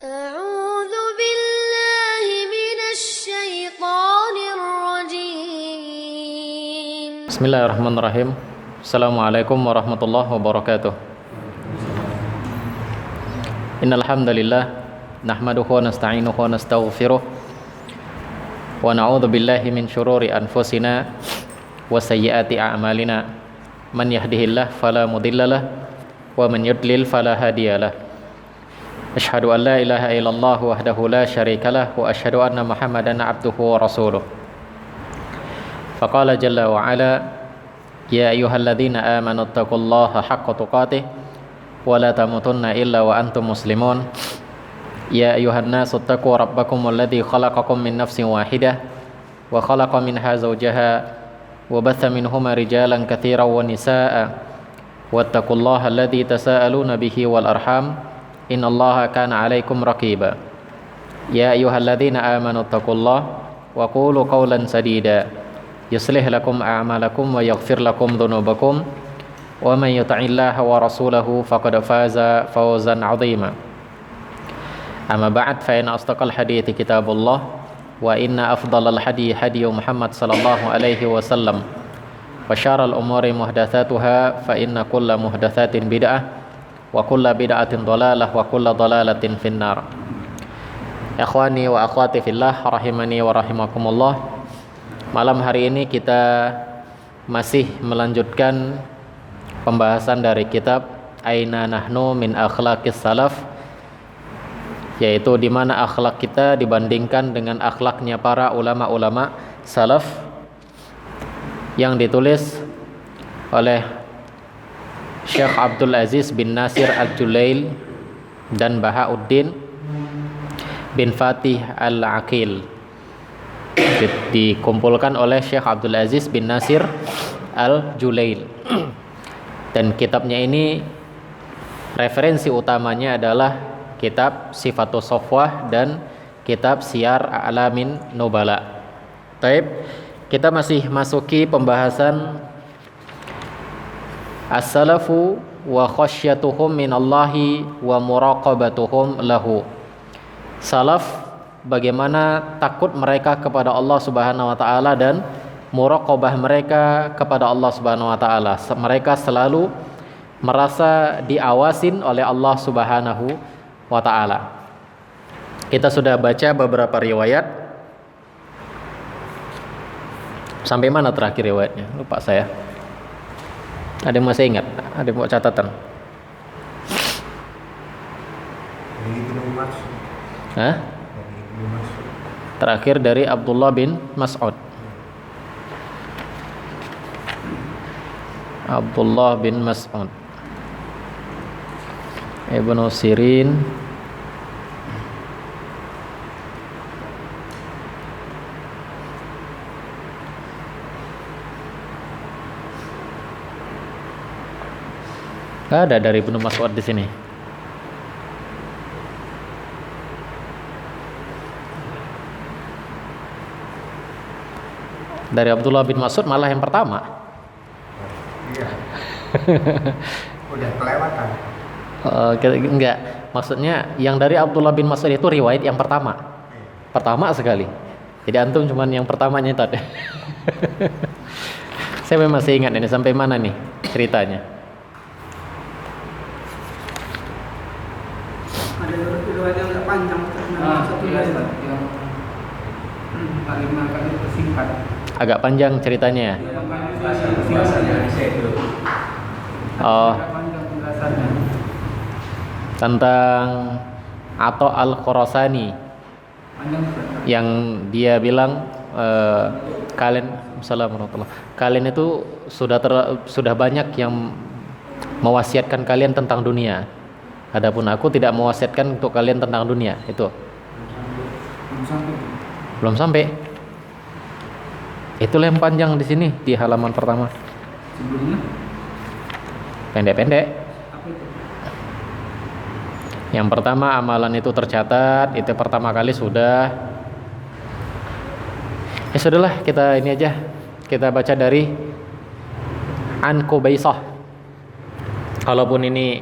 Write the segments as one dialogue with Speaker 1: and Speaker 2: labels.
Speaker 1: أعوذ بالله من الشيطان الرجيم.
Speaker 2: Bismillahirrahmanirrahim. Assalamualaikum warahmatullahi wabarakatuh. Innal hamdalillah nahmaduhu wa nasta'inuhu wa nastaghfiruh wa na'udzu billahi min syururi anfusina wa sayyiati a'malina. Man yahdihillahu fala mudhillalah wa man yudlil fala hadiyalah. Asyhadu an la ilaha illallah wahdahu la syarikalah wa asyhadu anna Muhammadan abduhu wa rasuluh. Faqala jalla wa ala ya ayyuhalladzina amanu taqullaha haqqa tuqatih wa la tamutunna illa wa antum muslimun. Ya ayyuhan nasu taqu rabbakum alladzi khalaqakum min nafsin wahidah wa khalaqa minha zawjaha wa batha minhuma rijalan katsiran wa nisaa'a wattaqullaha alladzi tasaaluna bihi wal arham innallaha kana 'alaikum raqiba. Ya ayyuhalladzina amanu taqullaha wa qulu qawlan sadida yuslih lakum a'malakum wa yaghfir lakum dhunubakum wa man yuti'illaha wa rasulahu faqad faza fawzan 'azima. Amma ba'd fa inna asdaqal hadithi kitabullah wa inna afdalal hadi hadi Muhammad sallallahu alaihi wasallam wa syarral umuri muhdatsatuha fa inna kulla muhdatsatin bid'ah wa kulla bid'atin dhalalah wa kulla dhalalatin finnar. Ikhwani wa akhwati fillah rahimani wa rahimakumullah. Malam hari ini kita masih melanjutkan pembahasan dari kitab Aina Nahnu min Akhlaqis Salaf, yaitu di mana akhlak kita dibandingkan dengan akhlaknya para ulama-ulama salaf, yang ditulis oleh Syekh Abdul Aziz bin Nasir Al-Julail dan Bahauddin bin Fatih Al-Aqil. Dikumpulkan oleh Syekh Abdul Aziz bin Nasir Al-Julail. Dan kitabnya ini referensi utamanya adalah kitab Sifatus Safwah dan kitab Siyar A'lamin Nubala. Baik, kita masih masuki pembahasan as-salafu wa khasyatuhum minallahi wa muraqabatuhum lahu. Salaf, bagaimana takut mereka kepada Allah Subhanahu wa taala dan muraqabah mereka kepada Allah Subhanahu wa taala. Mereka selalu merasa diawasin oleh Allah Subhanahu wa taala. Kita sudah baca beberapa riwayat. Sampai mana terakhir riwayatnya? Lupa saya. Ada yang masih ingat? Ada yang buat catatan? Hah? Terakhir dari Abdullah bin Mas'ud. Abdullah bin Mas'ud. Ibnu Sirin. Gak ada dari Ibnu Mas'ud di sini. Dari Abdullah bin Mas'ud malah yang pertama.
Speaker 3: Iya. Udah kelewatan.
Speaker 2: Enggak, maksudnya yang dari Abdullah bin Mas'ud itu riwayat yang pertama. Pertama sekali. Jadi antum cuman yang pertamanya tadi. Saya masih ingat ini sampai mana nih ceritanya.
Speaker 4: Ada riwayat yang agak panjang satu
Speaker 3: Iya,
Speaker 4: riwayat
Speaker 3: yang kalimat tersingkat.
Speaker 2: Agak panjang ceritanya ya. Oh,
Speaker 3: Panjang penjelasannya.
Speaker 2: tentang Atha Al-Khurasani
Speaker 3: Panjang.
Speaker 2: yang dia bilang kalian itu sudah banyak yang mewasiatkan kalian tentang dunia. Adapun aku tidak mewasiatkan untuk kalian tentang dunia. Itu belum sampai. Itulah yang panjang di sini di halaman pertama.
Speaker 3: Sebelumnya
Speaker 2: Pendek-pendek.
Speaker 3: apa itu?
Speaker 2: Yang pertama, amalan itu tercatat. Itu pertama kali sudah. Ya sudahlah, kita ini aja. Kita baca dari An Qubaisah. Kalaupun ini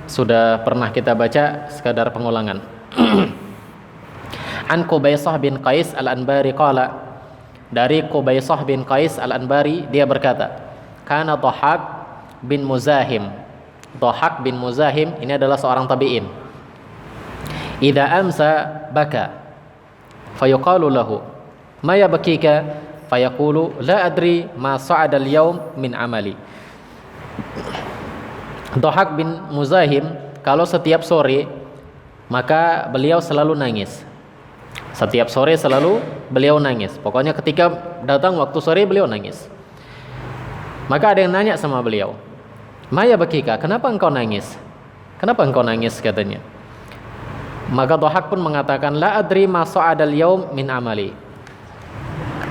Speaker 2: sudah pernah kita baca, sekadar pengulangan. An Qubaisah bin Qais Al-Anbari qala, dari Qubaisah bin Qais Al-Anbari dia berkata, kana Dhahak bin Muzahim. Dhahak bin Muzahim ini adalah seorang tabi'in. Idza amsa baka fayuqalu lahu ma yabkika fayaqulu la adri ma sa'ada al-yawm min amali. Dhahak bin Muzahim kalau setiap sore maka beliau selalu nangis. Setiap sore selalu beliau nangis. Pokoknya ketika datang waktu sore beliau nangis. Maka ada yang nanya sama beliau, "Maya bakika, kenapa engkau nangis? Kenapa engkau nangis?" katanya. Maka Dhahak pun mengatakan, "La adri ma sa'adal yaum min amali."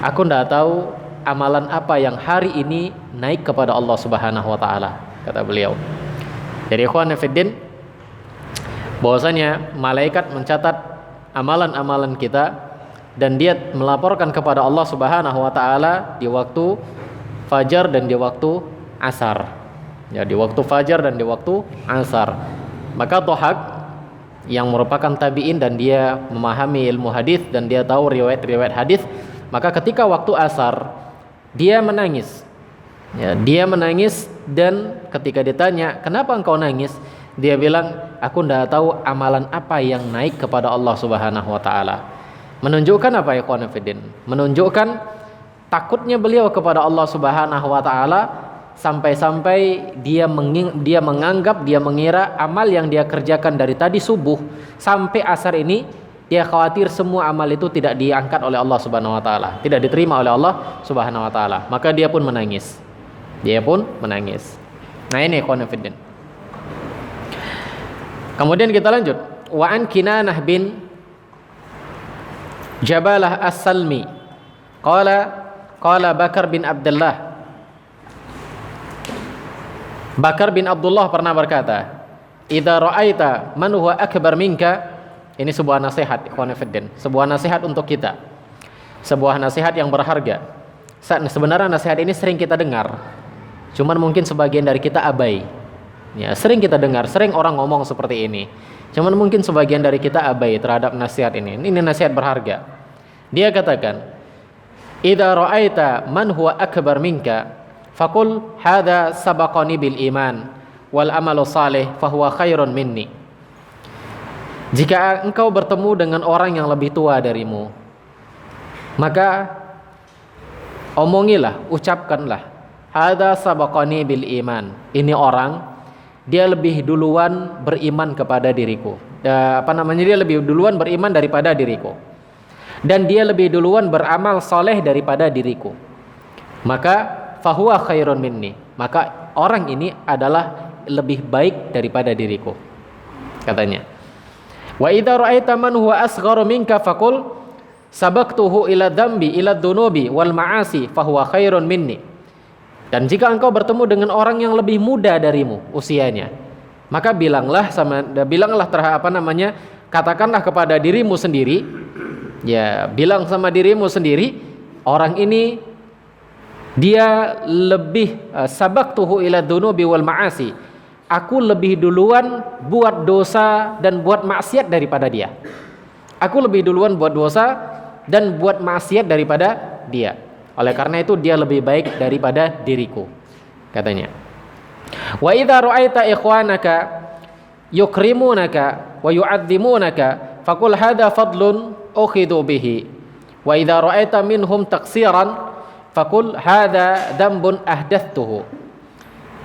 Speaker 2: Aku tidak tahu amalan apa yang hari ini naik kepada Allah Subhanahu wa taala, kata beliau. Jadi ikhwan fillah, bahwasanya malaikat mencatat amalan-amalan kita dan dia melaporkan kepada Allah Subhanahu wa taala di waktu fajar dan di waktu asar. Ya, di waktu fajar dan di waktu asar. Maka Dhahak yang merupakan tabi'in dan dia memahami ilmu hadis dan dia tahu riwayat-riwayat hadis, maka ketika waktu asar dia menangis. Ya, dia menangis dan ketika ditanya, "Kenapa engkau nangis?" Dia bilang, "Aku tidak tahu amalan apa yang naik kepada Allah Subhanahu wa taala." Menunjukkan apa ya ikhwan fillah? Menunjukkan takutnya beliau kepada Allah Subhanahu wa taala sampai-sampai dia menganggap, dia mengira amal yang dia kerjakan dari tadi subuh sampai asar ini, dia khawatir semua amal itu tidak diangkat oleh Allah Subhanahu wa taala, tidak diterima oleh Allah Subhanahu wa taala. Maka dia pun menangis. Dia pun menangis. Nah ini ikhwan fillah. Kemudian kita lanjut. Wa an Kinanah bin Jabalah As-Salmi qala Bakar bin Abdullah. Bakar bin Abdullah pernah berkata, "Idza ra'aita man huwa akbar minka." Ini sebuah nasihat ikhwan fillah, sebuah nasihat untuk kita. Sebuah nasihat yang berharga. Sebenarnya nasihat ini sering kita dengar. Cuman mungkin sebagian dari kita abai. Ya, sering kita dengar, sering orang ngomong seperti ini. Cuman mungkin sebagian dari kita abai terhadap nasihat ini. Ini nasihat berharga. Dia katakan, "Idza ra'aita man huwa akbar minka, faqul hadza sabaqani bil iman wal amalu salih fahuwa khairun minni." Jika engkau bertemu dengan orang yang lebih tua darimu, maka omongilah, ucapkanlah, hadza sabaqani bil iman. Ini orang dia lebih duluan beriman kepada diriku. Dia lebih duluan beriman daripada diriku. Dan dia lebih duluan beramal soleh daripada diriku. Maka fahuwa khairun minni. Maka orang ini adalah lebih baik daripada diriku. Katanya. Wa idza ra'aita man huwa asgharu minka faqul sabaqtuhu ila dzambi ila dzunubi wal ma'asi fahuwa khairun minni. Dan jika engkau bertemu dengan orang yang lebih muda darimu usianya, maka katakanlah kepada dirimu sendiri, ya, bilang sama dirimu sendiri, orang ini dia lebih sabaqtuhu ila dzunubi wal ma'asi. Aku lebih duluan buat dosa dan buat maksiat daripada dia. Aku lebih duluan buat dosa dan buat maksiat daripada dia. Oleh karena itu dia lebih baik daripada diriku, katanya. Wa idza ra'aita ikhwanaka yukrimunaka wa yu'azzimunaka faqul hadza fadlun ukhidu bihi. Wa idza ra'aita minhum taqsiran faqul hadza dzambun ahdathtuhu.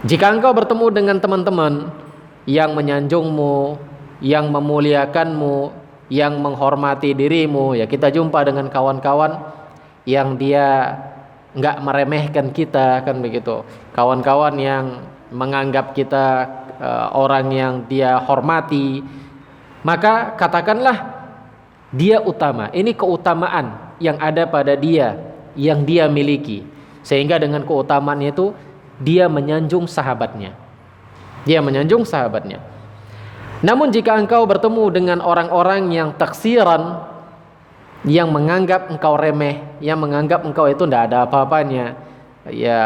Speaker 2: Jika engkau bertemu dengan teman-teman yang menyanjungmu, yang memuliakanmu, yang menghormati dirimu, ya kita jumpa dengan kawan-kawan yang dia enggak meremehkan kita, kan begitu. Kawan-kawan yang menganggap kita orang yang dia hormati, maka katakanlah dia utama. Ini keutamaan yang ada pada dia, yang dia miliki. Sehingga dengan keutamaan itu dia menyanjung sahabatnya. Dia menyanjung sahabatnya. Namun jika engkau bertemu dengan orang-orang yang taksiran, yang menganggap engkau remeh, yang menganggap engkau itu tidak ada apa-apanya, ya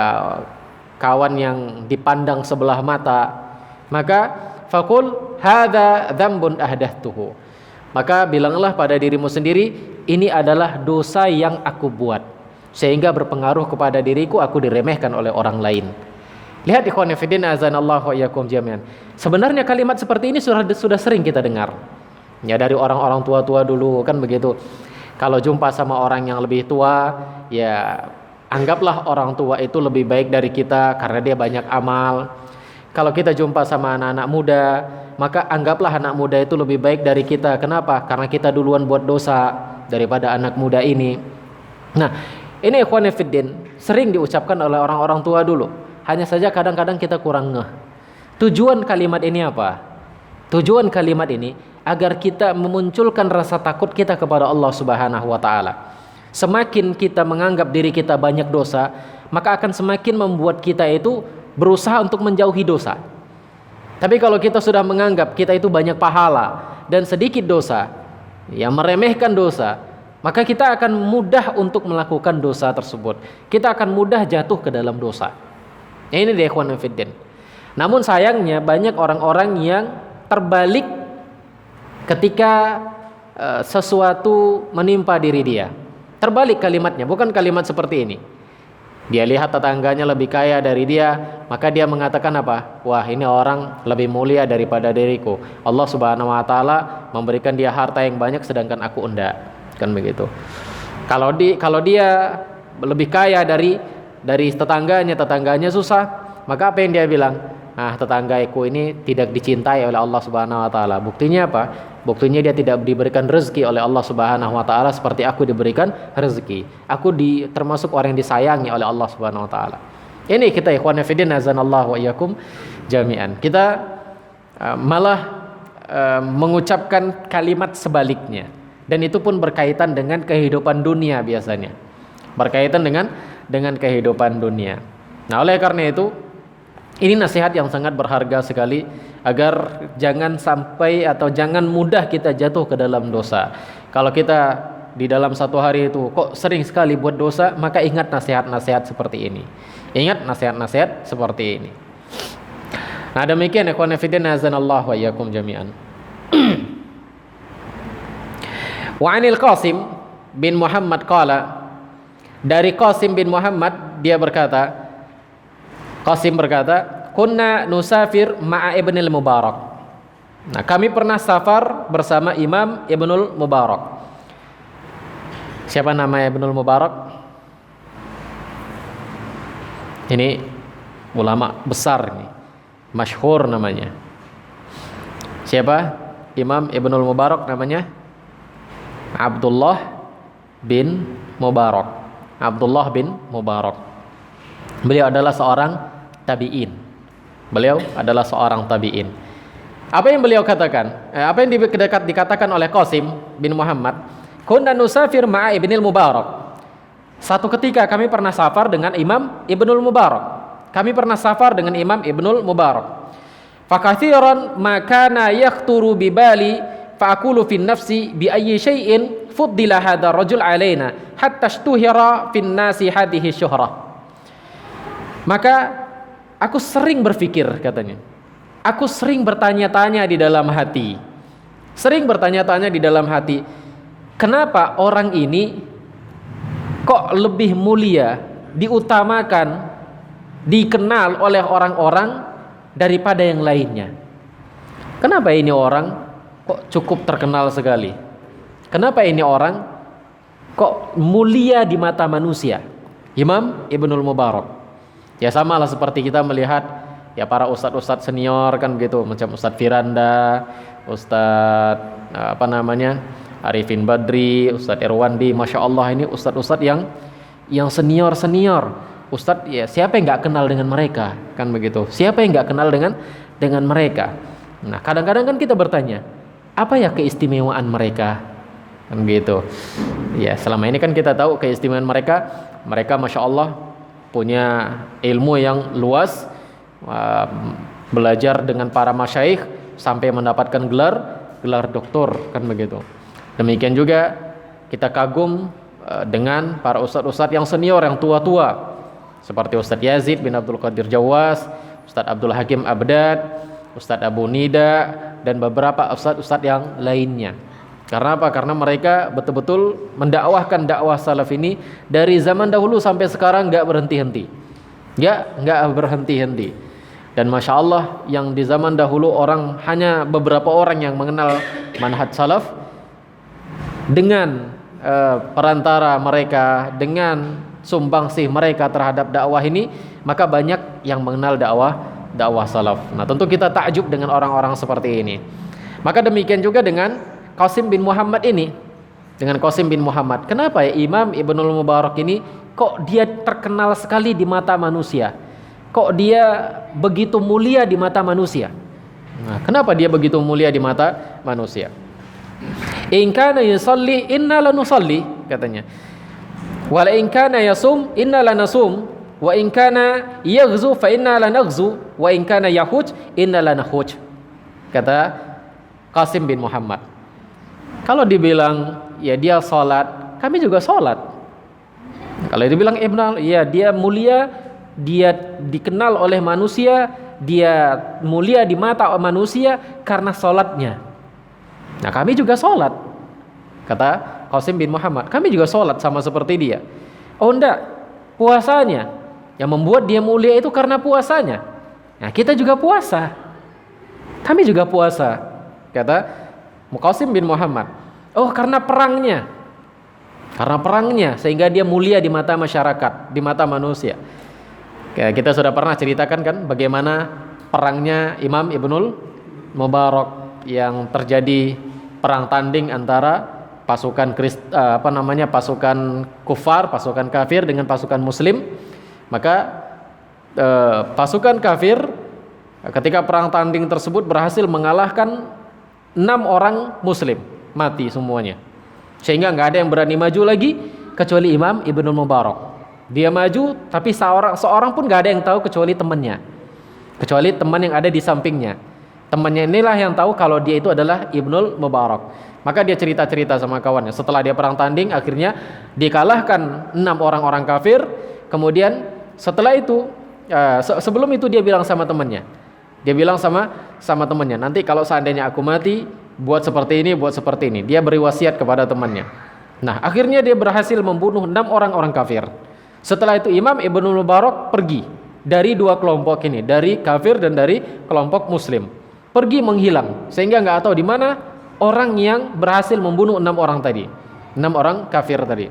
Speaker 2: kawan yang dipandang sebelah mata, maka faqul hadza dzambun ahdathtuhu. Maka bilanglah pada dirimu sendiri, ini adalah dosa yang aku buat sehingga berpengaruh kepada diriku, aku diremehkan oleh orang lain. Lihat ikhwan fillah azanallahu wa iyyakum jami'an. Sebenarnya kalimat seperti ini sudah sering kita dengar. Ya, dari orang-orang tua-tua dulu kan begitu. Kalau jumpa sama orang yang lebih tua, ya anggaplah orang tua itu lebih baik dari kita karena dia banyak amal. Kalau kita jumpa sama anak-anak muda, maka anggaplah anak muda itu lebih baik dari kita. Kenapa? Karena kita duluan buat dosa daripada anak muda ini. Nah, ini ikhwan fillah sering diucapkan oleh orang-orang tua dulu. Hanya saja kadang-kadang kita kurang ngeh. Tujuan kalimat ini apa? Tujuan kalimat ini agar kita memunculkan rasa takut kita kepada Allah Subhanahu wa taala. Semakin kita menganggap diri kita banyak dosa, maka akan semakin membuat kita itu berusaha untuk menjauhi dosa. Tapi kalau kita sudah menganggap kita itu banyak pahala dan sedikit dosa, yang meremehkan dosa, maka kita akan mudah untuk melakukan dosa tersebut. Kita akan mudah jatuh ke dalam dosa. Ini dia ikhwan fillah. Namun sayangnya banyak orang-orang yang terbalik ketika sesuatu menimpa diri dia. Terbalik kalimatnya, bukan kalimat seperti ini. Dia lihat tetangganya lebih kaya dari dia, maka dia mengatakan apa? Wah, ini orang lebih mulia daripada diriku. Allah Subhanahu wa taala memberikan dia harta yang banyak sedangkan aku enggak. Kan begitu. Kalau dia lebih kaya dari tetangganya susah, maka apa yang dia bilang? Ah, tetanggaku ini tidak dicintai oleh Allah Subhanahu wa taala. Buktinya apa? Buktinya dia tidak diberikan rezeki oleh Allah Subhanahu wa taala seperti aku diberikan rezeki. Aku termasuk orang yang disayangi oleh Allah Subhanahu wa taala. Ini kita ikhwan fillah azanallahu wa iyyakum jami'an. Kita malah mengucapkan kalimat sebaliknya. Dan itu pun berkaitan dengan kehidupan dunia biasanya. Berkaitan dengan kehidupan dunia. Nah, oleh karena itu ini nasihat yang sangat berharga sekali agar jangan sampai atau jangan mudah kita jatuh ke dalam dosa. Kalau kita di dalam satu hari itu kok sering sekali buat dosa, maka ingat nasihat-nasihat seperti ini. Ingat nasihat-nasihat seperti ini. Nah, demikian ikhwan fillah azanallahu wa iyyakum jami'an. Wa 'anil Qasim bin Muhammad qala, dari Qasim bin Muhammad dia berkata, Qasim berkata, kunna nusafir ma'a Ibnul Mubarak. Nah, kami pernah safar bersama Imam Ibnul Mubarak. Siapa nama Ibnul Mubarak? Ini ulama besar ini, masyhur namanya. Siapa? Imam Ibnul Mubarak namanya Abdullah bin Mubarak. Abdullah bin Mubarak. Beliau adalah seorang tabi'in. Beliau adalah seorang tabi'in. Apa yang beliau katakan? Apa yang dikatakan oleh Qasim bin Muhammad? Kunna nusafir ma'a Ibnul Mubarak. Satu ketika kami pernah safar dengan Imam Ibnul Mubarak. Kami pernah safar dengan Imam Ibnul Mubarak. Fakathiran ma kana yakhturu bi bali fa aqulu fi nafsi bi ayyi syai'in fuddila hadha rajul alaina hatta ishtuhira fin nasi hadhihi syuhrah. Maka aku sering berpikir, katanya. Aku sering bertanya-tanya di dalam hati. Sering bertanya-tanya di dalam hati. Kenapa orang ini kok lebih mulia, diutamakan, dikenal oleh orang-orang daripada yang lainnya? Kenapa ini orang kok cukup terkenal sekali? Kenapa ini orang kok mulia di mata manusia? Imam Ibnul Mubarak. Ya sama lah seperti kita melihat ya para ustadz-ustadz senior kan begitu, macam Ustadz Firanda, Ustadz Arifin Badri, Ustadz Irwandi, Masya Allah, ini ustadz-ustadz yang senior-senior. Ustadz ya siapa yang nggak kenal dengan mereka, kan begitu? Siapa yang nggak kenal dengan mereka? Nah, kadang-kadang kan kita bertanya, apa ya keistimewaan mereka? Kan gitu. Ya, selama ini kan kita tahu keistimewaan mereka Masya Allah punya ilmu yang luas, belajar dengan para masyaikh sampai mendapatkan gelar doktor, kan begitu. Demikian juga kita kagum dengan para ustadz-ustadz yang senior, yang tua-tua, seperti Ustadz Yazid bin Abdul Qadir Jawas, Ustadz Abdul Hakim Abdad, Ustadz Abu Nida, dan beberapa ustadz-ustadz yang lainnya. Karena apa? Karena mereka betul-betul mendakwahkan dakwah salaf ini dari zaman dahulu sampai sekarang nggak berhenti-henti. Nggak berhenti-henti. Dan Masya Allah, yang di zaman dahulu orang hanya beberapa orang yang mengenal manhaj salaf, dengan perantara mereka, dengan sumbangsih mereka terhadap dakwah ini, maka banyak yang mengenal dakwah salaf. Nah, tentu kita takjub dengan orang-orang seperti ini. Maka demikian juga dengan Qasim bin Muhammad ini. Dengan Qasim bin Muhammad, kenapa ya Imam Ibnul Mubarak ini kok dia terkenal sekali di mata manusia? Kok dia begitu mulia di mata manusia? Nah, kenapa dia begitu mulia di mata manusia? In kana yusalli inna lanusalli, katanya. Wa in kana yasum inna lanasum, wa in kana yaghzu fa inna lanaghzu, wa in kana yahuj inna lanahuj. Kata Qasim bin Muhammad. Kalau dibilang ya dia salat, kami juga salat. Kalau dibilang Ibnu, ya dia mulia, dia dikenal oleh manusia, dia mulia di mata manusia karena salatnya. Nah, kami juga salat. Kata Qasim bin Muhammad, kami juga salat sama seperti dia. Oh enggak, puasanya yang membuat dia mulia itu karena puasanya. Nah, kita juga puasa. Kami juga puasa. Kata Qasim bin Muhammad, oh karena perangnya. Karena perangnya sehingga dia mulia di mata masyarakat, di mata manusia. Kita sudah pernah ceritakan kan bagaimana perangnya Imam Ibnul Mubarak yang terjadi perang tanding antara pasukan pasukan kufar, pasukan kafir dengan pasukan muslim. Maka pasukan kafir ketika perang tanding tersebut berhasil mengalahkan 6 orang muslim, mati semuanya. Sehingga nggak ada yang berani maju lagi kecuali Imam Ibnul Mubarak. Dia maju, tapi seorang pun nggak ada yang tahu kecuali temannya, kecuali teman yang ada di sampingnya. Temannya inilah yang tahu kalau dia itu adalah Ibnul Mubarak. Maka dia cerita-cerita sama kawannya. Setelah dia perang tanding, akhirnya dikalahkan 6 orang-orang kafir. Kemudian setelah itu, sebelum itu dia bilang sama temannya. Dia bilang sama temannya, nanti kalau seandainya aku mati, buat seperti ini, buat seperti ini. Dia beri wasiat kepada temannya. Nah, akhirnya dia berhasil membunuh 6 orang kafir. Setelah itu Imam Ibnul Mubarak pergi dari 2 kelompok ini, dari kafir dan dari kelompok muslim. Pergi menghilang, sehingga nggak tahu di mana orang yang berhasil membunuh 6 orang tadi, 6 orang kafir tadi.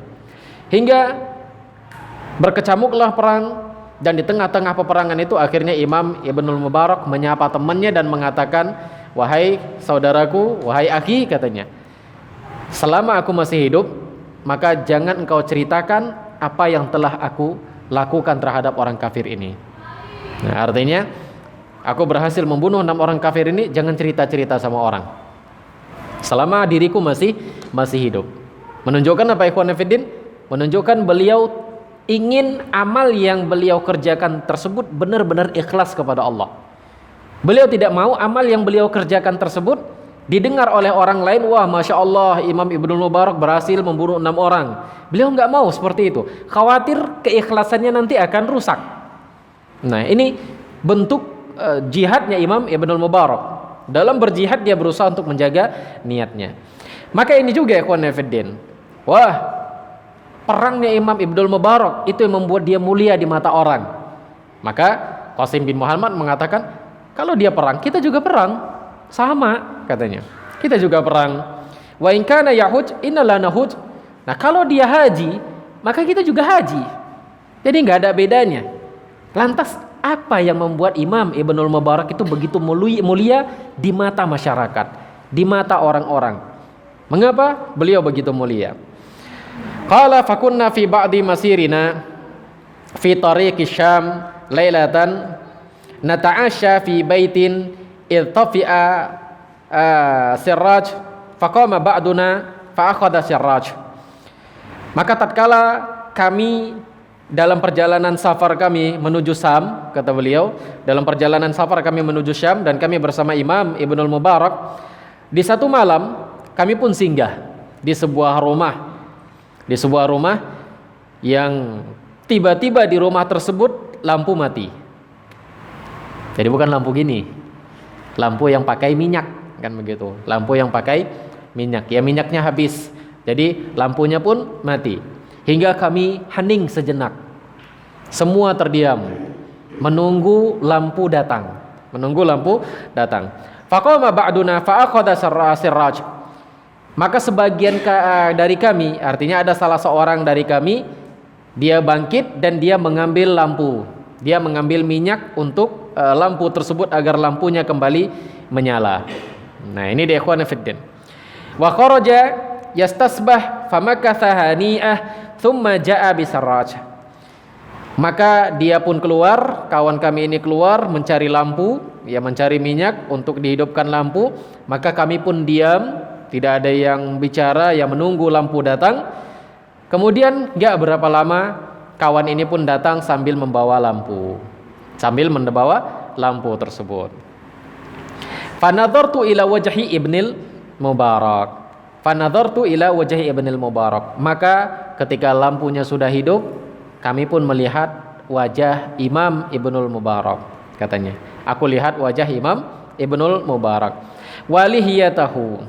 Speaker 2: Hingga berkecamuklah perang. Dan di tengah-tengah peperangan itu akhirnya Imam Ibnul Mubarak menyapa temannya dan mengatakan, wahai saudaraku, wahai akhi, katanya, selama aku masih hidup, maka jangan engkau ceritakan apa yang telah aku lakukan terhadap orang kafir ini. Nah, artinya aku berhasil membunuh 6 orang kafir ini, jangan cerita-cerita sama orang selama diriku masih hidup. Menunjukkan apa, ikhwan fillah? Menunjukkan beliau ingin amal yang beliau kerjakan tersebut benar-benar ikhlas kepada Allah. Beliau tidak mau amal yang beliau kerjakan tersebut didengar oleh orang lain, wah Masya Allah Imam Ibnul Mubarak berhasil membunuh 6 orang. Beliau nggak mau seperti itu, khawatir keikhlasannya nanti akan rusak. Nah, ini bentuk jihadnya Imam Ibnul Mubarak. Dalam berjihad dia berusaha untuk menjaga niatnya. Maka ini juga ikhwan fillah, wah, perangnya Imam Ibnul Mubarak itu yang membuat dia mulia di mata orang. Maka Qasim bin Muhammad mengatakan, kalau dia perang, kita juga perang. Sama, katanya. Kita juga perang. Wa in kana yahuj inna lanahuj. Nah, kalau dia haji, maka kita juga haji. Jadi nggak ada bedanya. Lantas apa yang membuat Imam Ibnul Mubarak itu begitu mulia di mata masyarakat, di mata orang-orang? Mengapa beliau begitu mulia? Qala fakunna fi ba'di masirina fi tariqi Syam lailatan nata'asha fi baitin irtafi'a sirraj faqama ba'duna fa akhadha sirraj. Maka tatkala kami dalam perjalanan safar kami menuju Syam, kata beliau, dalam perjalanan safar kami menuju Syam dan kami bersama Imam Ibnul Mubarak, di satu malam kami pun singgah di sebuah rumah. Di sebuah rumah yang tiba-tiba di rumah tersebut lampu mati. Jadi bukan lampu gini, lampu yang pakai minyak, kan begitu. Lampu yang pakai minyak, ya minyaknya habis. Jadi lampunya pun mati. Hingga kami hening sejenak. Semua terdiam menunggu lampu datang. Menunggu lampu datang. Faqama ba'duna fa'akhadha sirraj. Maka sebagian dari kami, artinya ada salah seorang dari kami, dia bangkit dan dia mengambil lampu. Dia mengambil minyak untuk lampu tersebut agar lampunya kembali menyala. Nah, ini dia ikhwan fiddin. Wa kharaja yastasbah famakatha hani'ah thumma ja'a bisarraj. Maka dia pun keluar, kawan kami ini keluar mencari lampu, ya mencari minyak untuk dihidupkan lampu. Maka kami pun diam, tidak ada yang bicara, yang menunggu lampu datang. Kemudian gak berapa lama kawan ini pun datang sambil membawa lampu. Sambil membawa lampu tersebut. Fanadhartu ila wajhi Ibnil Mubarak. Fanadhartu ila wajhi Ibnil Mubarak. Maka ketika lampunya sudah hidup, kami pun melihat wajah Imam Ibnul Mubarak, katanya. Aku lihat wajah Imam Ibnul Mubarak. Walihiyatahu,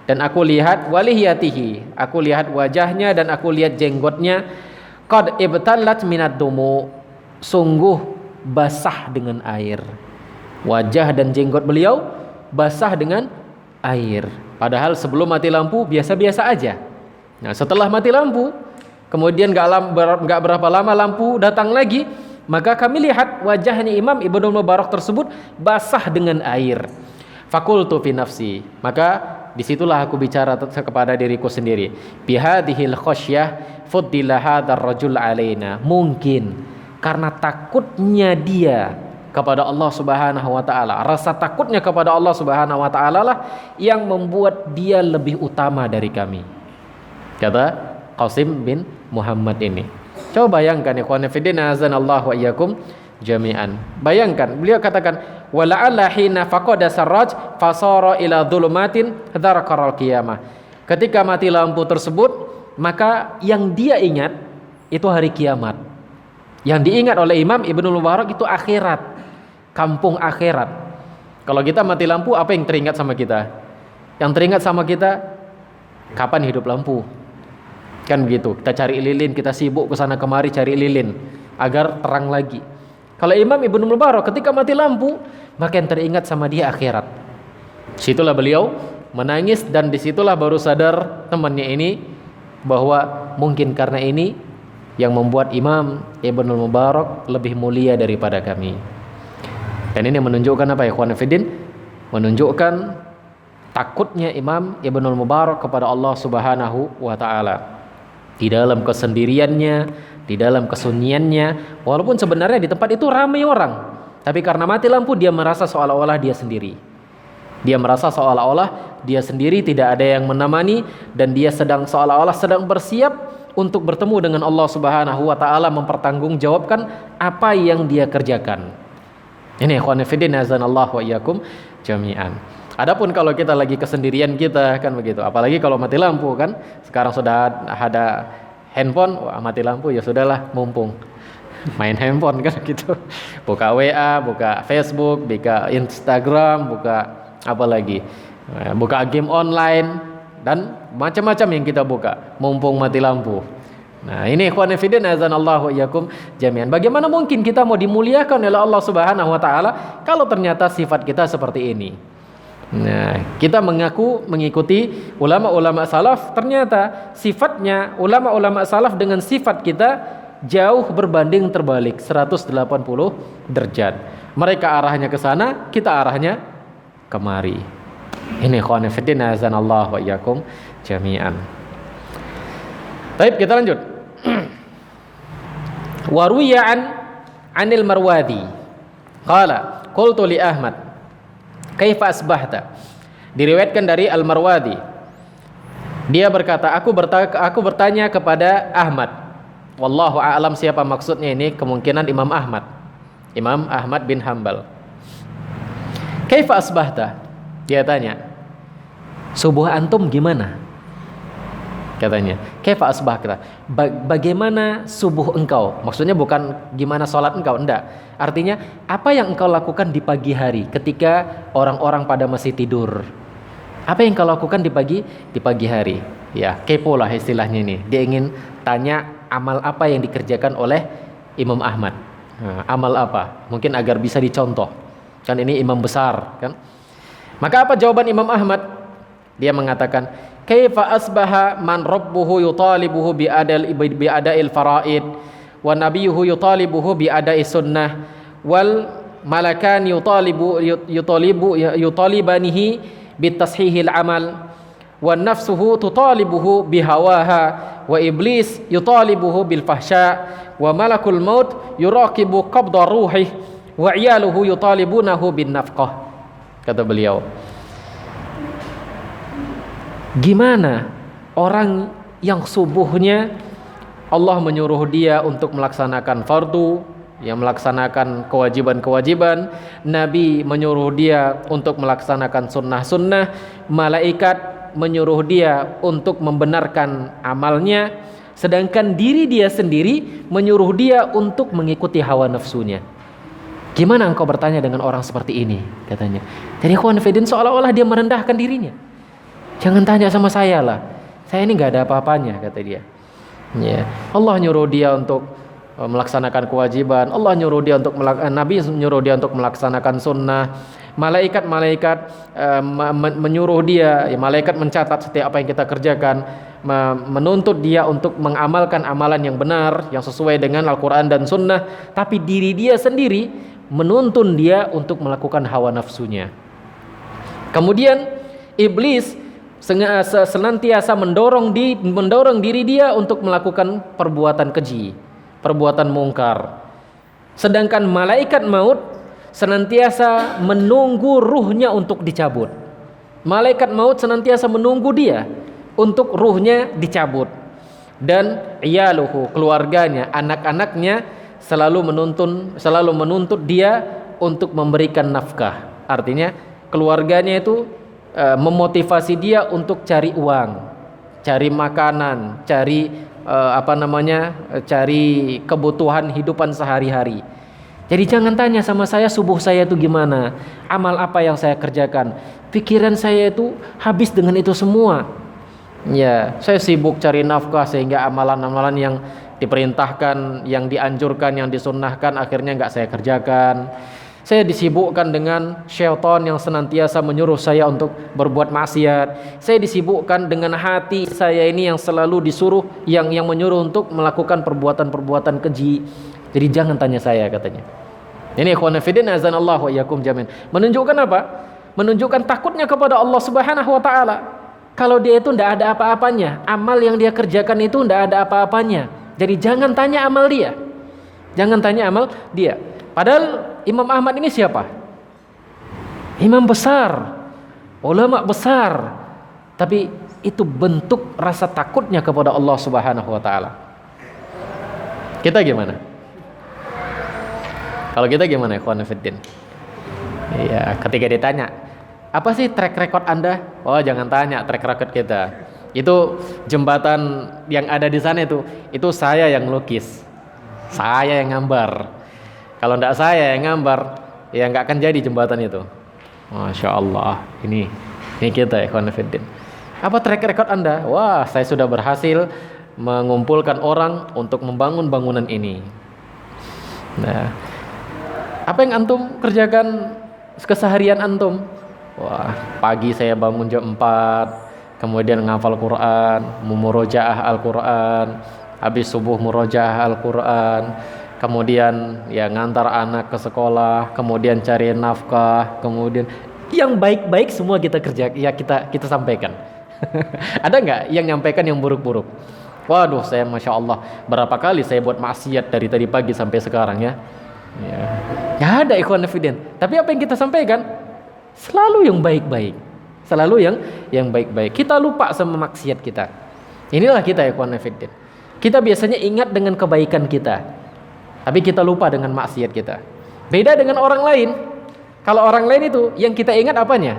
Speaker 2: dan aku lihat walihiyatihi, aku lihat wajahnya dan aku lihat jenggotnya. Qad ibtallat minad dumu, sungguh basah dengan air. Wajah dan jenggot beliau basah dengan air. Padahal sebelum mati lampu biasa-biasa aja. Nah, setelah mati lampu, kemudian gak berapa lama lampu datang lagi, maka kami lihat wajahnya Imam Ibnul Mubarak tersebut basah dengan air. Fakultu fi nafsi, maka disitulah aku bicara kepada diriku sendiri. Bihadihil khosyah fuddila hadzal rajul alaina. Mungkin karena takutnya dia kepada Allah Subhanahu wa taala, rasa takutnya kepada Allah Subhanahu wa taala lah yang membuat dia lebih utama dari kami. Kata Qasim bin Muhammad ini. Coba bayangkan ikhwan fillah azanallahu wa iyyakum jami'an. Bayangkan beliau katakan wala'alla hina faqada sarraj fasara ila dhulumatin dzarqaral qiyamah. Ketika mati lampu tersebut, maka yang dia ingat itu hari kiamat. Yang diingat oleh Imam Ibnul Mubarak itu akhirat, kampung akhirat. Kalau kita mati lampu, apa yang teringat sama kita? Yang teringat sama kita kapan hidup lampu. Kan begitu, kita cari lilin, kita sibuk ke sana kemari cari lilin agar terang lagi. Kalau Imam Ibnul Mubarak ketika mati lampu, maka yang teringat sama dia akhirat. Situlah beliau menangis dan disitulah baru sadar temannya ini bahwa mungkin karena ini yang membuat Imam Ibnul Mubarak lebih mulia daripada kami. Dan ini menunjukkan apa ya ikhwan fillah? Menunjukkan takutnya Imam Ibnul Mubarak kepada Allah Subhanahu wa taala. Di dalam kesendiriannya, di dalam kesunyiannya, walaupun sebenarnya di tempat itu ramai orang, tapi karena mati lampu dia merasa seolah-olah dia sendiri. Dia merasa seolah-olah dia sendiri, tidak ada yang menemani, dan dia seolah-olah sedang bersiap untuk bertemu dengan Allah Subhanahu wa taala, mempertanggungjawabkan apa yang dia kerjakan. Ini ikhwan fillah azanallahu wa iyyakum jami'an. Adapun kalau kita lagi kesendirian kita kan begitu, apalagi kalau mati lampu kan. Sekarang sudah ada handphone, wah mati lampu ya sudahlah, mumpung main handphone kan gitu. Buka WA, buka Facebook, buka Instagram, buka apa lagi? Buka game online dan macam-macam yang kita buka mumpung mati lampu. Nah, ini ikhwan fillah azanallahu wa iyyakum jami'an. Bagaimana mungkin kita mau dimuliakan oleh Allah Subhanahu wa taala kalau ternyata sifat kita seperti ini? Nah, kita mengikuti ulama-ulama salaf, ternyata sifatnya ulama-ulama salaf dengan sifat kita jauh berbanding terbalik 180 derajat. Mereka arahnya ke sana, kita arahnya kemari. Ini ikhwan fillah azanallahu wa iyyakum jami'an. Baik, kita lanjut. Waruya anil Marwadi qala qultu li Ahmad kaifa asbahta. Diriwayatkan dari Al-Marwadi, dia berkata, aku bertanya kepada Ahmad. Wallahu a'lam siapa maksudnya ini, kemungkinan Imam Ahmad bin Hanbal. Kaifa asbahta, dia tanya, subuh antum gimana? katanya. Kaifa asbahta? Bagaimana subuh engkau? Maksudnya bukan gimana sholat engkau, enggak. Artinya apa yang engkau lakukan di pagi hari ketika orang-orang pada masih tidur. Apa yang engkau lakukan di pagi hari? Ya, kepo lah istilahnya ini. Dia ingin tanya amal apa yang dikerjakan oleh Imam Ahmad. Nah, amal apa? Mungkin agar bisa dicontoh. Kan ini imam besar, kan? Maka apa jawaban Imam Ahmad? Dia mengatakan, kaifa asbaha man rabbuhu yutalibuhu bi ada'il faraid wa nabiyuhu yutalibuhu bi ada'i sunnah wal malakan yutalibanihi bi tashihil amal wa nafsuhu tutalibuhu bi hawaha wa iblis yutalibuhu bil fahsya wa malakul maut yuraqibu qabda ruhih wa iyaluhu yutalibunahu bin nafqah. Kata beliau, gimana orang yang subuhnya Allah menyuruh dia untuk melaksanakan fardu, yang melaksanakan kewajiban-kewajiban, Nabi menyuruh dia untuk melaksanakan sunnah-sunnah, malaikat menyuruh dia untuk membenarkan amalnya, sedangkan diri dia sendiri menyuruh dia untuk mengikuti hawa nafsunya. Gimana engkau bertanya dengan orang seperti ini, katanya. Jadi ikhwan fillah, seolah-olah dia merendahkan dirinya. Jangan tanya sama saya lah, saya ini nggak ada apa-apanya, kata dia. Ya, Allah nyuruh dia untuk melaksanakan kewajiban, Allah nyuruh dia untuk Nabi nyuruh dia untuk melaksanakan sunnah, malaikat menyuruh dia, ya, malaikat mencatat setiap apa yang kita kerjakan, menuntut dia untuk mengamalkan amalan yang benar, yang sesuai dengan Al-Quran dan Sunnah, tapi diri dia sendiri menuntun dia untuk melakukan hawa nafsunya. Kemudian iblis senantiasa mendorong diri dia untuk melakukan perbuatan keji, perbuatan mungkar. Sedangkan malaikat maut senantiasa menunggu ruhnya untuk dicabut. Malaikat maut senantiasa menunggu dia untuk ruhnya dicabut. Dan iyaluhu, keluarganya, anak-anaknya selalu menuntut dia untuk memberikan nafkah. Artinya keluarganya itu memotivasi dia untuk cari uang, cari makanan, cari cari kebutuhan hidupan sehari-hari. Jadi jangan tanya sama saya subuh saya itu gimana, amal apa yang saya kerjakan. Pikiran saya itu habis dengan itu semua. Ya, saya sibuk cari nafkah sehingga amalan-amalan yang diperintahkan, yang dianjurkan, yang disunnahkan akhirnya nggak saya kerjakan. Saya disibukkan dengan syaitan yang senantiasa menyuruh saya untuk berbuat maksiat. Saya disibukkan dengan hati saya ini yang selalu disuruh, yang menyuruh untuk melakukan perbuatan-perbuatan keji. Jadi jangan tanya saya, katanya. Ini ikhwan fillah azanallahu wa iyyakum jami'an. Menunjukkan apa? Menunjukkan takutnya kepada Allah Subhanahu wa taala. Kalau dia itu tidak ada apa-apanya, amal yang dia kerjakan itu tidak ada apa-apanya. Jadi jangan tanya amal dia. Jangan tanya amal dia. Padahal Imam Ahmad ini siapa? Imam besar, ulama besar. Tapi itu bentuk rasa takutnya kepada Allah Subhanahu wa taala. Kita gimana? Kalau kita gimana, ikhwan fillah? Iya, ketika ditanya, apa sih track record Anda? Oh, jangan tanya track record kita. Itu jembatan yang ada di sana itu saya yang lukis, saya yang gambar. Kalau enggak saya yang gambar, ya enggak akan jadi jembatan itu. Masya Allah, ini kita ya ikhwan fillah. Apa track record Anda? Wah, saya sudah berhasil mengumpulkan orang untuk membangun bangunan ini. Nah, apa yang antum kerjakan keseharian antum? Wah, pagi saya bangun jam 4, kemudian ngafal Quran, murojaah Al-Quran, habis subuh murojaah Al-Quran, kemudian ya ngantar anak ke sekolah, kemudian cari nafkah, kemudian yang baik-baik semua kita kerja, ya kita sampaikan. Ada nggak yang nyampaikan yang buruk-buruk? Waduh, saya masya Allah berapa kali saya buat maksiat dari tadi pagi sampai sekarang ya. Ya ada ikhwan fillah. Tapi apa yang kita sampaikan? Selalu yang baik-baik. Selalu yang baik-baik. Kita lupa sama maksiat kita. Inilah kita ikhwan fillah. Kita biasanya ingat dengan kebaikan kita, tapi kita lupa dengan maksiat kita. Beda dengan orang lain. Kalau orang lain itu yang kita ingat apanya?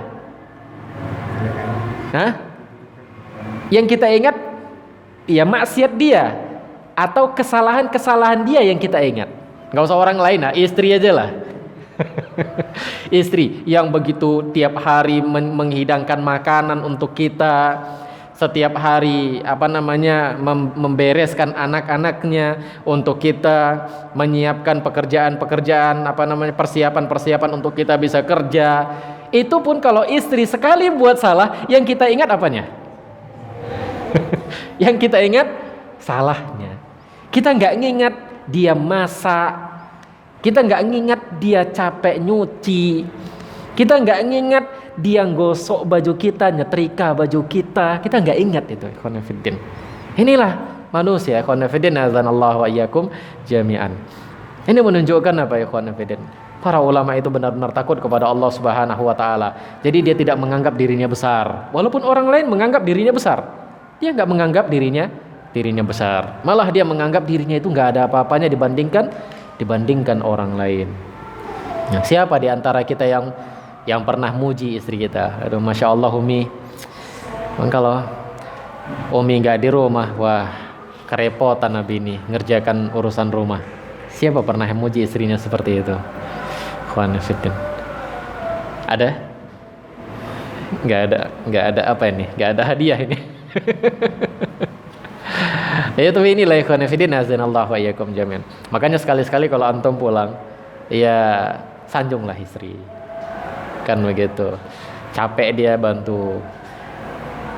Speaker 2: Hah? Yang kita ingat ya maksiat dia atau kesalahan-kesalahan dia yang kita ingat. Nggak usah orang lain, nah istri aja lah. Istri yang begitu tiap hari menghidangkan makanan untuk kita, setiap hari membereskan anak-anaknya untuk kita, menyiapkan pekerjaan-pekerjaan persiapan-persiapan untuk kita bisa kerja. Itu pun kalau istri sekali buat salah, yang kita ingat apanya? Yang kita ingat salahnya. Kita nggak ngingat dia masak, kita nggak ngingat dia capek nyuci, kita nggak ngingat dia gosok baju kita, nyetrika baju kita nggak ingat itu. Ikhwan fillah. Inilah manusia. Ikhwan fillah, azanallahu wa iyyakum jami'an. Ini menunjukkan apa, ikhwan fillah? Para ulama itu benar-benar takut kepada Allah Subhanahu wa taala. Jadi dia tidak menganggap dirinya besar, walaupun orang lain menganggap dirinya besar. Dia nggak menganggap dirinya besar. Malah dia menganggap dirinya itu nggak ada apa-apanya dibandingkan orang lain. Nah, siapa di antara kita yang pernah muji istri kita? Aduh, masya Allah Umi. Kalau Umi nggak di rumah, wah kerepotan Nabi ini ngerjakan urusan rumah. Siapa pernah muji istrinya seperti itu? Khawanifiddin. Ada? Nggak ada apa ini? Nggak ada hadiah ini. Ya tapi inilah ikhwan fillah, azanallahu wa iyyakum jami'an. Makanya sekali-sekali kalau antum pulang, ya sanjunglah istri. Kan begitu. Capek dia bantu.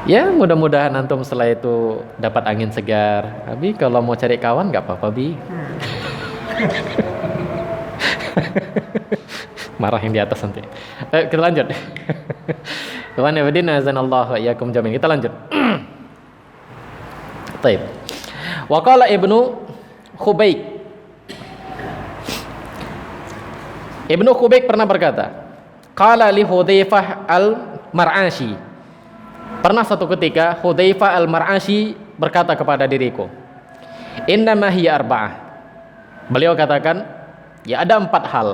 Speaker 2: Ya mudah-mudahan antum setelah itu dapat angin segar. Abi kalau mau cari kawan enggak apa-apa, Bi. Marah yang di atas nanti. Kita lanjut. Ikhwan fillah, azanallahu wa iyyakum jami'an. Kita lanjut. Baik. Wa qala Ibnu Khubayk. Ibnu Khubayk pernah berkata, qala li Hudzaifah al-Mar'ashi. Pernah satu ketika Hudzaifah al-Mar'ashi berkata kepada diriku, innama hiya arba'ah. Beliau katakan, ya ada 4 hal.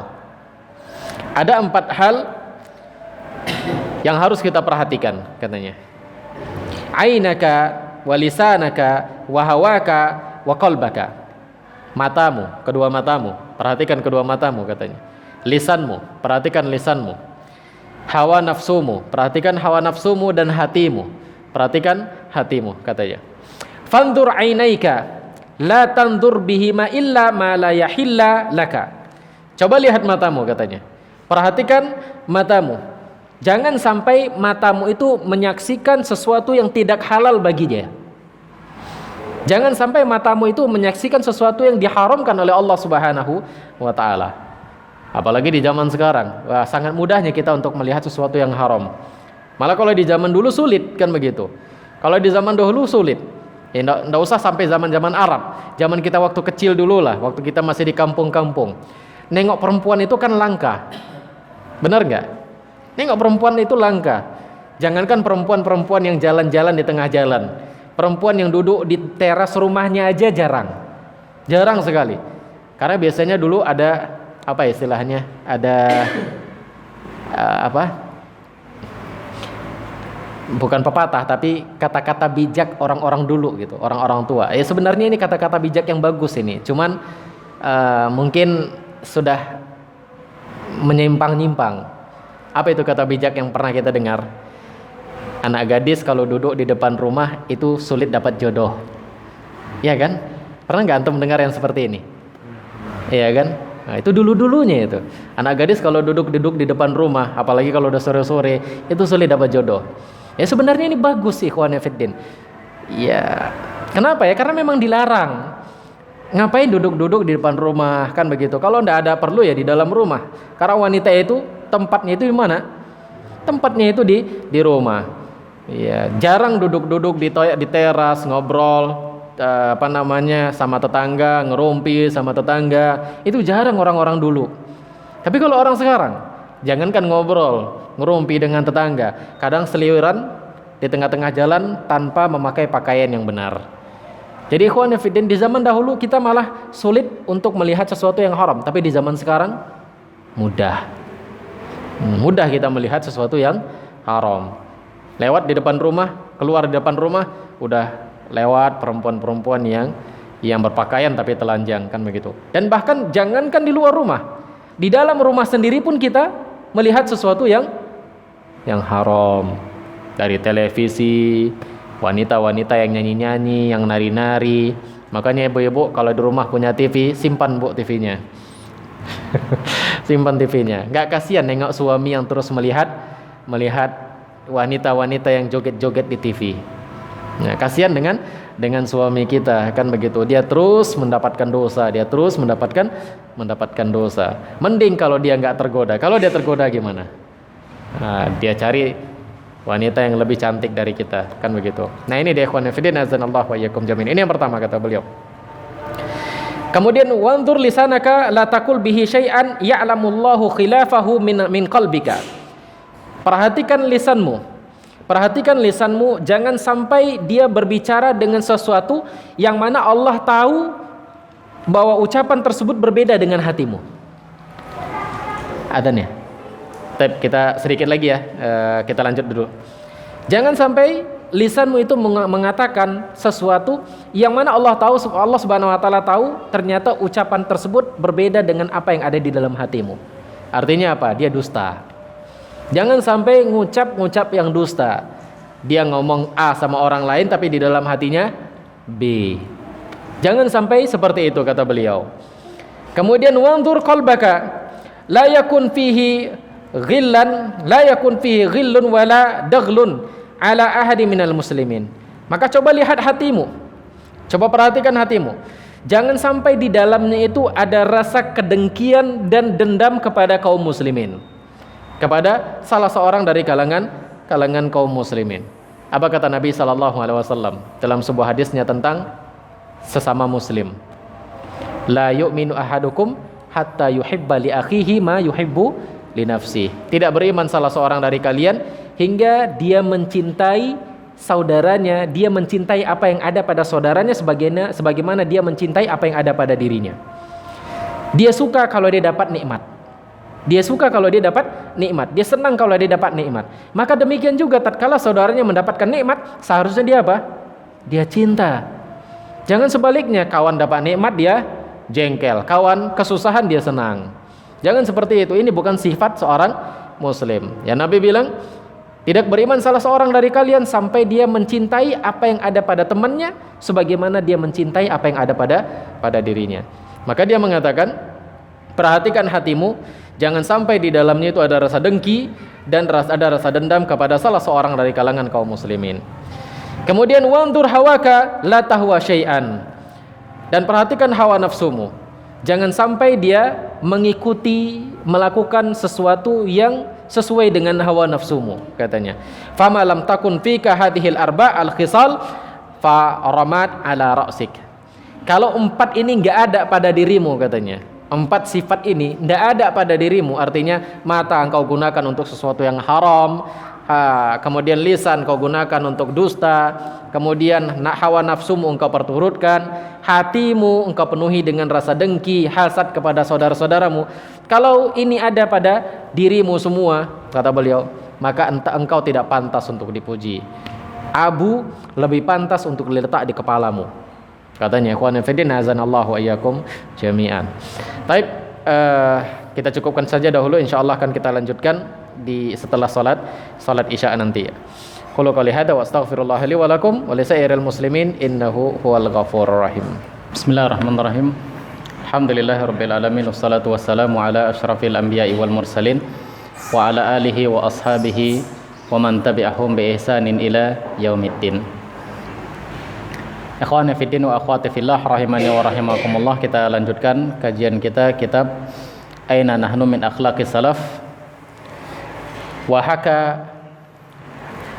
Speaker 2: Ada 4 hal yang harus kita perhatikan, katanya. Ainaka wa lisanaka wa hawaka wa qalbaka. Matamu, kedua matamu, perhatikan kedua matamu, katanya. Lisanmu, perhatikan lisanmu. Hawa nafsumu, perhatikan hawa nafsumu, dan hatimu, perhatikan hatimu, katanya. Fandur ainaika la tandur bihima illa ma la yahilla laka. Coba lihat matamu, katanya. Perhatikan matamu. Jangan sampai matamu itu menyaksikan sesuatu yang tidak halal bagi dia. Jangan sampai matamu itu menyaksikan sesuatu yang diharamkan oleh Allah Subhanahu wa taala. Apalagi di zaman sekarang, wah, sangat mudahnya kita untuk melihat sesuatu yang haram. Malah kalau di zaman dulu sulit, kan begitu. Kalau di zaman dahulu sulit. Ya enggak usah sampai zaman-zaman Arab. Zaman kita waktu kecil dulu lah, waktu kita masih di kampung-kampung. Nengok perempuan itu kan langka. Benar enggak? Nengok perempuan itu langka. Jangankan perempuan-perempuan yang jalan-jalan di tengah jalan, perempuan yang duduk di teras rumahnya aja jarang. Jarang sekali. Karena biasanya dulu ada apa istilahnya? Ada bukan pepatah, tapi kata-kata bijak orang-orang dulu gitu, orang-orang tua. Ya sebenarnya ini kata-kata bijak yang bagus ini. Cuman mungkin sudah menyimpang-nyimpang. Apa itu kata bijak yang pernah kita dengar? Anak gadis kalau duduk di depan rumah itu sulit dapat jodoh. Iya kan? Pernah nggak antum dengar yang seperti ini? Iya kan? Nah, itu dulu-dulunya itu. Anak gadis kalau duduk di depan rumah, apalagi kalau udah sore-sore, itu sulit dapat jodoh. Ya sebenarnya ini bagus sih, ikhwan fillah. Ya, kenapa ya? Karena memang dilarang. Ngapain duduk-duduk di depan rumah, kan begitu? Kalau nggak ada perlu ya di dalam rumah. Karena wanita itu tempatnya itu di mana? Tempatnya itu di rumah. Ya, jarang duduk-duduk di teras ngobrol sama tetangga, ngerumpi sama tetangga. Itu jarang orang-orang dulu. Tapi kalau orang sekarang, jangankan ngobrol, ngerumpi dengan tetangga, kadang seliweran di tengah-tengah jalan tanpa memakai pakaian yang benar. Jadi ikhwan fillah, di zaman dahulu kita malah sulit untuk melihat sesuatu yang haram, tapi di zaman sekarang mudah kita melihat sesuatu yang haram. Lewat di depan rumah, keluar di depan rumah, udah lewat perempuan-perempuan yang berpakaian tapi telanjang, kan begitu. Dan bahkan jangankan di luar rumah, di dalam rumah sendiri pun kita melihat sesuatu yang haram. Dari televisi, wanita-wanita yang nyanyi-nyanyi, yang nari-nari. Makanya ibu-ibu kalau di rumah punya TV, simpan Bu TV-nya. Simpan TV-nya. Nggak kasihan nengok suami yang terus melihat wanita-wanita yang joget-joget di TV. Nah, kasihan dengan suami kita, kan begitu. Dia terus mendapatkan dosa, mendapatkan dosa. Mending kalau dia nggak tergoda. Kalau dia tergoda gimana? Nah, dia cari wanita yang lebih cantik dari kita, kan begitu. Nah, ini dia ikhwan fillah azanallahu wa iyyakum jami'an. Ini yang pertama kata beliau. Kemudian wanzur lisanaka la taqul bihi syai'an ya'lamullahu khilafahu min qalbika. Perhatikan lisanmu, jangan sampai dia berbicara dengan sesuatu yang mana Allah tahu bahwa ucapan tersebut berbeda dengan hatimu. Adanya. Kita sedikit lagi ya, kita lanjut dulu. Jangan sampai lisanmu itu mengatakan sesuatu yang mana Allah Subhanahu wa taala tahu ternyata ucapan tersebut berbeda dengan apa yang ada di dalam hatimu. Artinya apa? Dia dusta. Jangan sampai ngucap yang dusta. Dia ngomong A sama orang lain tapi di dalam hatinya B. Jangan sampai seperti itu kata beliau. Kemudian wanzur qalbaka la yakun fihi ghillun wala daghlun ala ahadi minal muslimin. Maka coba lihat hatimu. Coba perhatikan hatimu. Jangan sampai di dalamnya itu ada rasa kedengkian dan dendam kepada kaum muslimin. Kepada salah seorang dari kalangan kaum muslimin. Apa kata Nabi sallallahu alaihi wasallam dalam sebuah hadisnya tentang sesama muslim? La yu'minu ahadukum hatta yuhibba li akhihi ma yuhibbu li nafsi. Tidak beriman salah seorang dari kalian hingga dia mencintai saudaranya, dia mencintai apa yang ada pada saudaranya sebagaimana dia mencintai apa yang ada pada dirinya. Dia suka kalau dia dapat nikmat. Dia suka kalau dia dapat nikmat. Dia senang kalau dia dapat nikmat. Maka demikian juga tatkala saudaranya mendapatkan nikmat, seharusnya dia apa? Dia cinta. Jangan sebaliknya, kawan dapat nikmat dia jengkel, kawan kesusahan dia senang. Jangan seperti itu. Ini bukan sifat seorang muslim. Ya, Nabi bilang, tidak beriman salah seorang dari kalian sampai dia mencintai apa yang ada pada temannya sebagaimana dia mencintai apa yang ada pada dirinya. Maka dia mengatakan, perhatikan hatimu, jangan sampai di dalamnya itu ada rasa dengki dan ada rasa dendam kepada salah seorang dari kalangan kaum muslimin. Kemudian wandur hawaka la tahwa syai'an. Dan perhatikan hawa nafsumu. Jangan sampai dia melakukan sesuatu yang sesuai dengan hawa nafsumu, katanya. Fama lam takun fika hadhil arba al khisal fa ramat ala ra'sik. Kalau 4 ini enggak ada pada dirimu, katanya. 4 sifat ini enggak ada pada dirimu, artinya mata engkau gunakan untuk sesuatu yang haram, kemudian lisan kau gunakan untuk dusta, kemudian hawa nafsumu engkau perturutkan, hatimu engkau penuhi dengan rasa dengki, hasad kepada saudara-saudaramu. Kalau ini ada pada dirimu semua, kata beliau, maka engkau tidak pantas untuk dipuji. Abu lebih pantas untuk diletak di kepalamu, katanya. Ikhwan fillah azanallahu wa iyyakum jami'an. Baik, kita cukupkan saja dahulu, insyaallah akan kita lanjutkan setelah salat Isya nanti. Qul qouli hadza wa astaghfirullah li wa lakum wa lisairil muslimin innahu huwal ghafurur rahim. Bismillahirrahmanirrahim. Alhamdulillahirabbil alamin wassalatu wassalamu ala asyrafil anbiya'i wal mursalin wa ala alihi wa ashabihi wa man tabi'ahum bi ihsanin ila yaumiddin. Ikhwani fiddin wa akhwati fillah rahimani wa rahimakumullah, kita lanjutkan kajian kita kitab Aina Nahnu min Akhlaqis Salaf. Wa haka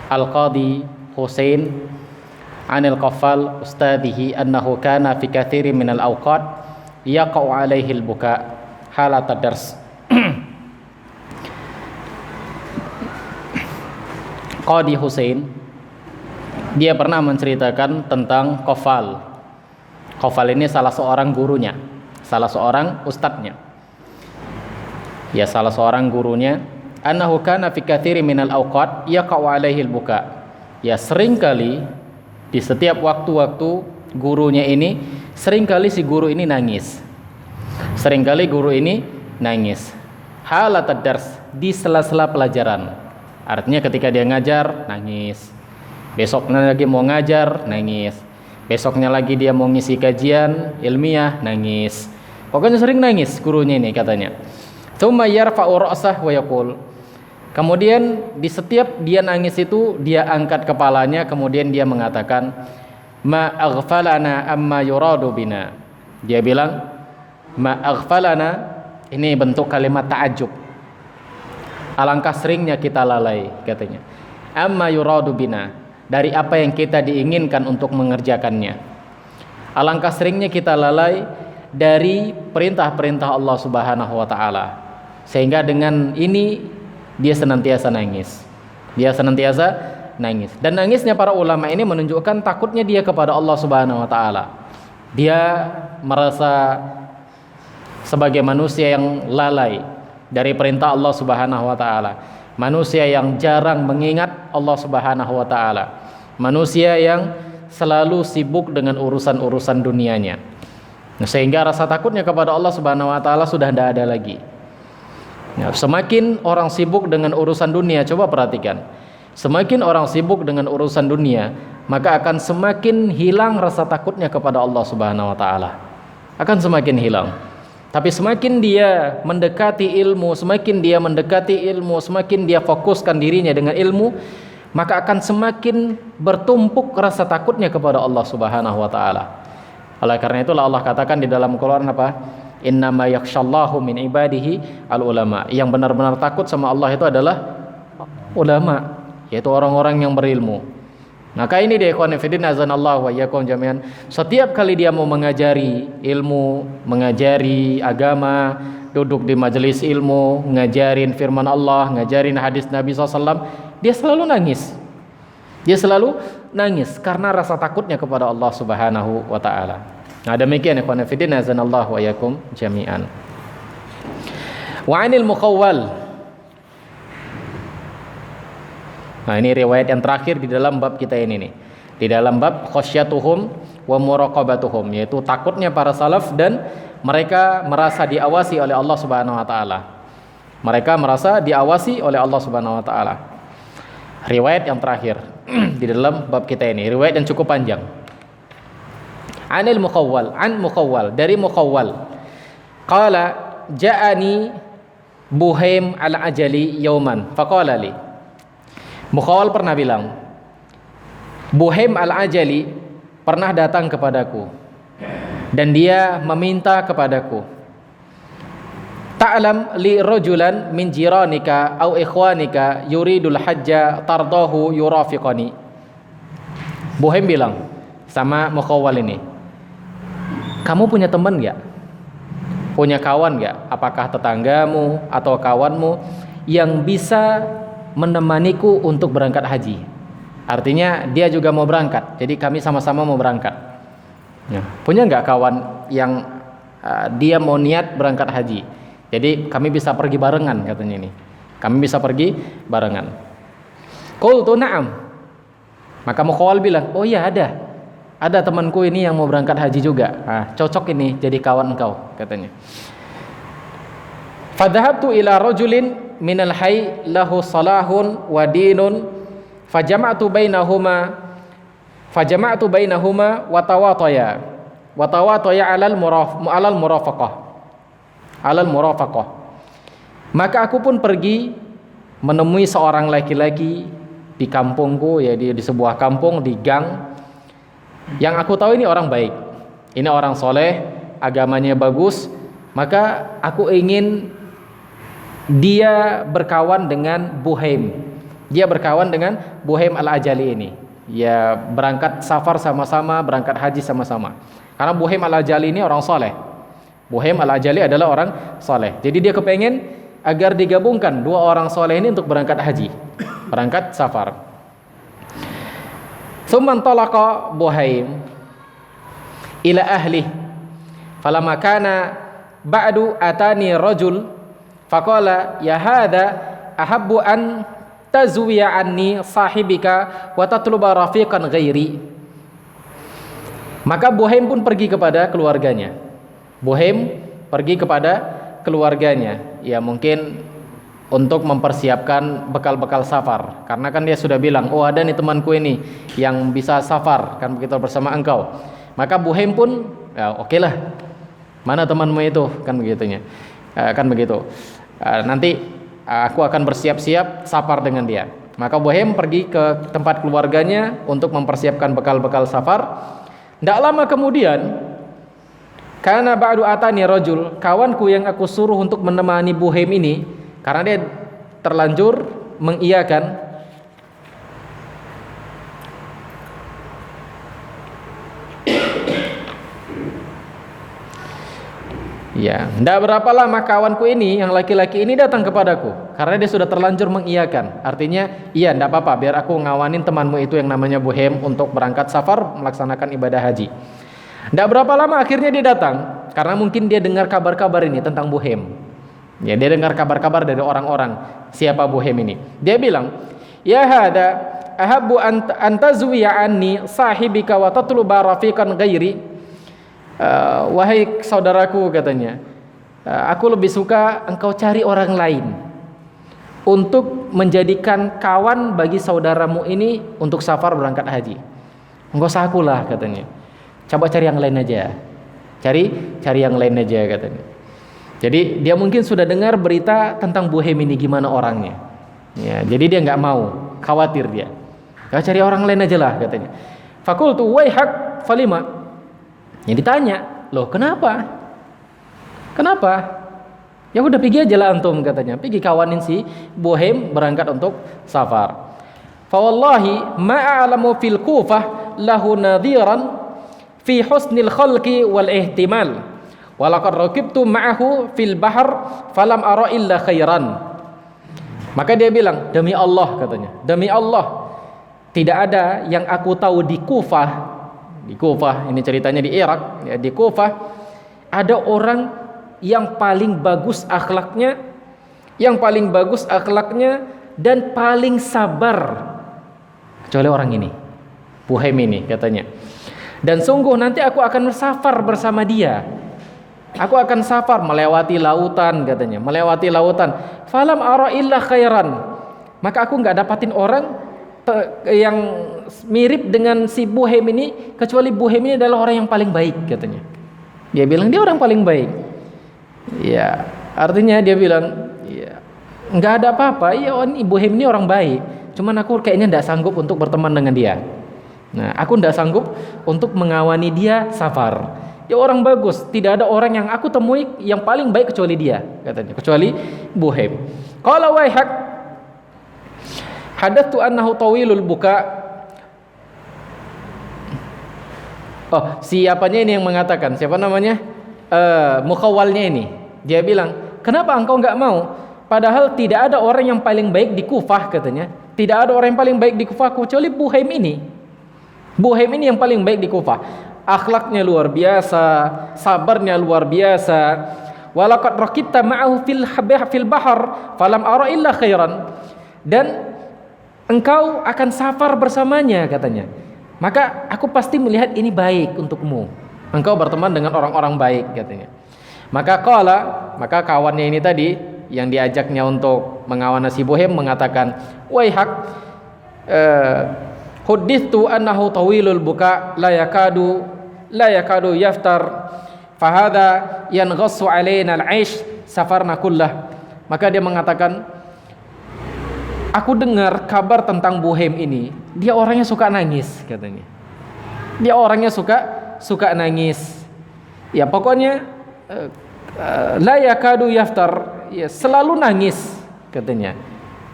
Speaker 2: Al-Qadi Husain anil Qaffal ustadihi annahu kana fi katsirin minal awqat yaqa'u alaihi al-buka halat ad-dars. Qadi Husain dia pernah menceritakan tentang Qaffal. Qaffal ini salah seorang gurunya, salah seorang ustadznya. Ya, salah seorang gurunya, annahu kana fi katsirin minal awqat yaqa'u alaihi al-buka. Ya, seringkali Di setiap waktu-waktu gurunya ini, seringkali si guru ini nangis. Seringkali guru ini nangis. Halatad dars, di sela-sela pelajaran. Artinya ketika dia ngajar, nangis. Besoknya lagi mau ngajar, nangis. Besoknya lagi dia mau ngisi kajian ilmiah, nangis. Pokoknya sering nangis gurunya ini katanya. Tsumma yarfa'u ra'sah wa yaqul. Kemudian di setiap dia nangis itu dia angkat kepalanya, kemudian dia mengatakan, ma aghfalana amma yuradu bina. Dia bilang, ma aghfalana, ini bentuk kalimat ta'ajub. Alangkah seringnya kita lalai katanya. Amma yuradu bina, dari apa yang kita diinginkan untuk mengerjakannya. Alangkah seringnya kita lalai dari perintah-perintah Allah Subhanahu wa taala. Sehingga dengan ini dia senantiasa nangis. Dia senantiasa nangis. Dan nangisnya para ulama ini menunjukkan takutnya dia kepada Allah Subhanahu wa taala. Dia merasa sebagai manusia yang lalai dari perintah Allah Subhanahu wa taala. Manusia yang jarang mengingat Allah Subhanahu wa taala. Manusia yang selalu sibuk dengan urusan-urusan dunianya. Sehingga rasa takutnya kepada Allah Subhanahu wa taala sudah tidak ada lagi. Ya, semakin orang sibuk dengan urusan dunia, coba perhatikan. Semakin orang sibuk dengan urusan dunia, maka akan semakin hilang rasa takutnya kepada Allah Subhanahu wa taala. Akan semakin hilang. Tapi semakin dia mendekati ilmu, semakin dia fokuskan dirinya dengan ilmu, maka akan semakin bertumpuk rasa takutnya kepada Allah Subhanahu wa taala. Oleh karena itulah Allah katakan di dalam Quran apa? Innama yakhshallahu min ibadihi al-ulama. Yang benar-benar takut sama Allah itu adalah ulama, yaitu orang-orang yang berilmu. Maka ini dia ikhwan fillah azanallahu wa iyyakum jami'an. Setiap kali dia mau mengajari ilmu, mengajari agama, duduk di majelis ilmu, ngajarin firman Allah, ngajarin hadis Nabi SAW, dia selalu nangis. Dia selalu nangis karena rasa takutnya kepada Allah Subhanahu wa taala. Nah, demikian ikhwan fillah azanallahu wa iyyakum jami'an. Wa 'anil Muqawwal. Nah, ini riwayat yang terakhir di dalam bab kita ini nih. Di dalam bab khasyatuhum wa muraqabatuhum, yaitu takutnya para salaf dan mereka merasa diawasi oleh Allah Subhanahu wa taala. Mereka merasa diawasi oleh Allah Subhanahu wa taala. Riwayat yang terakhir di dalam bab kita ini, riwayat yang cukup panjang. Anil Muqawwal, an Muqawwal, dari Muqawwal. Qala ja'ani Buhaim al-Ajali yauman faqala li. Muqawwal pernah bilang, Buhaim al-Ajali pernah datang kepadaku dan dia meminta kepadaku, ta'lam li rajulan min jiranika au ikhwanika yuridul hajja tardahu yurafiqani. Buhaim bilang sama Muqawwal ini, kamu punya teman enggak? Punya kawan enggak? Apakah tetanggamu atau kawanmu yang bisa menemaniku untuk berangkat haji? Artinya dia juga mau berangkat, jadi kami sama-sama mau berangkat. Ya. Punya enggak kawan yang dia mau niat berangkat haji? Jadi kami bisa pergi barengan katanya ini. Kami bisa pergi barengan. Qultu na'am. Maka Muqawwal bilang, oh iya ada. Ada temanku ini yang mau berangkat haji juga. Nah, cocok ini jadi kawan engkau katanya. Fadhahabtu ila rajulin minal hayy lahu salahun wa dinun fajama'tu bainahuma wa tawataya alal murafaqah. Maka aku pun pergi menemui seorang laki-laki di kampungku, ya di sebuah kampung di gang. Yang aku tahu ini orang baik, ini orang soleh, agamanya bagus, maka aku ingin dia berkawan dengan Buhaim. Dia berkawan dengan Buhaim al-Ajali ini. Ya berangkat safar sama-sama, berangkat haji sama-sama. Karena Buhaim al-Ajali ini orang soleh. Buhaim al-Ajali adalah orang soleh. Jadi dia kepengen agar digabungkan dua orang soleh ini untuk berangkat haji, berangkat safar. Tsumman talaqa Buhaim ila ahli falamma kana ba'du atani rajul faqala ya hadha ahabbu an tazwiya anni sahibika wa tatluba rafiqan ghairi Maka Buhaim pun pergi kepada keluarganya. Buhaim pergi kepada keluarganya. Ya mungkin untuk mempersiapkan bekal-bekal safar. Karena kan dia sudah bilang, oh ada nih temanku ini yang bisa safar kan begitu bersama engkau. Maka Buhaim pun, ya oke lah. Mana temanmu itu kan begitunya. Kan begitu. Nanti aku akan bersiap-siap safar dengan dia. Maka Buhaim pergi ke tempat keluarganya untuk mempersiapkan bekal-bekal safar. Tidak lama kemudian, karena ba'du atani rajul, kawanku yang aku suruh untuk menemani Buhaim ini, karena dia terlanjur mengiyakan, ya, tidak berapa lama kawanku ini yang laki-laki ini datang kepadaku karena dia sudah terlanjur mengiyakan. Artinya, iya tidak apa-apa, biar aku ngawanin temanmu itu yang namanya Buhaim untuk berangkat safar melaksanakan ibadah haji. Tidak berapa lama akhirnya dia datang karena mungkin dia dengar kabar-kabar ini tentang Buhaim. Ya, dia dengar kabar-kabar dari orang-orang siapa Buhaim ini. Dia bilang, "Ya hada, ahabbu antazwiya anni sahibika wa tatluba rafiqan ghairi." Wahai saudaraku, katanya, aku lebih suka engkau cari orang lain untuk menjadikan kawan bagi saudaramu ini untuk safar berangkat haji. Enggak usah akulah, katanya. Coba cari yang lain aja. Cari yang lain aja, katanya. Jadi dia mungkin sudah dengar berita tentang Buhaim ini gimana orangnya. Ya, jadi dia nggak mau, khawatir dia. Ya, cari orang lain aja lah, katanya. Fakultu waihak falima. Ya ditanya, loh kenapa? Kenapa? Ya udah pergi aja lah antum, katanya. Pergi kawanin si Buhaim berangkat untuk safar. Fa wallahi ma a'lamu fil Kufah lahu nadhiran fi husnil khalqi wal ihtimal. Walaqad raqibtu ma'ahu fil bahr falam ara illa khairan. Maka dia bilang, demi Allah, katanya, demi Allah, tidak ada yang aku tahu di Kufah. Di Kufah, ini ceritanya di Irak, ya, di Kufah ada orang yang paling bagus akhlaknya, dan paling sabar kecuali orang ini, Buhaim ini, katanya. Dan sungguh nanti aku akan bersafar bersama dia. Aku akan safar melewati lautan, katanya, melewati lautan. Falam ara illa khairan. Maka aku nggak dapatin orang yang mirip dengan si Buhaim ini kecuali Buhaim ini adalah orang yang paling baik, katanya. Dia bilang dia orang paling baik. Ya, artinya dia bilang, ya, nggak ada apa-apa. Iya, Buhaim ini orang baik. Cuman aku kayaknya nggak sanggup untuk berteman dengan dia. Nah, aku nggak sanggup untuk mengawani dia safar. Ya orang bagus, tidak ada orang yang aku temui yang paling baik kecuali dia, katanya, kecuali Buhaim. Qala waihak hadattu annahu tawilul buka. Oh, siapanya ini yang mengatakan, siapa namanya? Mukhawalnya ini. Dia bilang, "Kenapa engkau enggak mau? Padahal tidak ada orang yang paling baik di Kufah," katanya. Tidak ada orang yang paling baik di Kufah kecuali Buhaim ini. Buhaim ini yang paling baik di Kufah. Akhlaknya luar biasa, sabarnya luar biasa. Walaqad raqibta ma'ahu fil bahr falam ara illa khairan. Dan engkau akan safar bersamanya, katanya. Maka aku pasti melihat ini baik untukmu. Engkau berteman dengan orang-orang baik, katanya. Maka kawannya ini tadi yang diajaknya untuk mengawani si Buhaim mengatakan, "Waihak, huddithu annahu tawilul buka la yakadu yaftar fahada yanghassu alaina al-aish safarna kullah." Maka dia mengatakan, aku dengar kabar tentang Buhaim ini, dia orangnya suka nangis, katanya. Dia orangnya suka nangis. Ya pokoknya la yakadu yaftar, ya selalu nangis, katanya.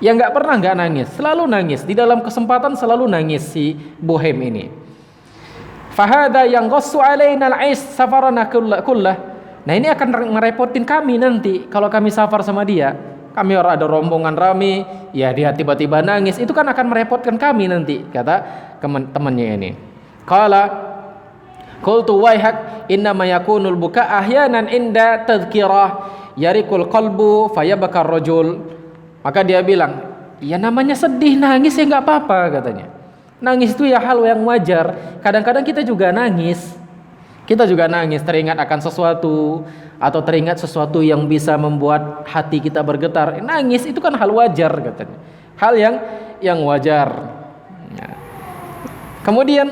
Speaker 2: Ya nggak pernah nggak nangis, selalu nangis. Di dalam kesempatan selalu nangis si Buhaim ini. Fahada yang ghassu alaina al-ais safarana kullah. Nah, ini akan merepotin kami nanti kalau kami safar sama dia. Kami orang ada rombongan rame, ya dia tiba-tiba nangis, itu kan akan merepotkan kami nanti, kata temannya ini. Qala qultu waihak innama yakunul buka ahyanan inda tadhkirah yarikul qalbu fayabakar rajul. Maka dia bilang, ya namanya sedih, nangis ya nggak apa-apa, katanya. Nangis itu ya hal yang wajar. Kadang-kadang kita juga nangis, Kita juga nangis teringat akan sesuatu atau teringat sesuatu yang bisa membuat hati kita bergetar. Nangis itu kan hal wajar katanya. Hal yang wajar. Nah. Kemudian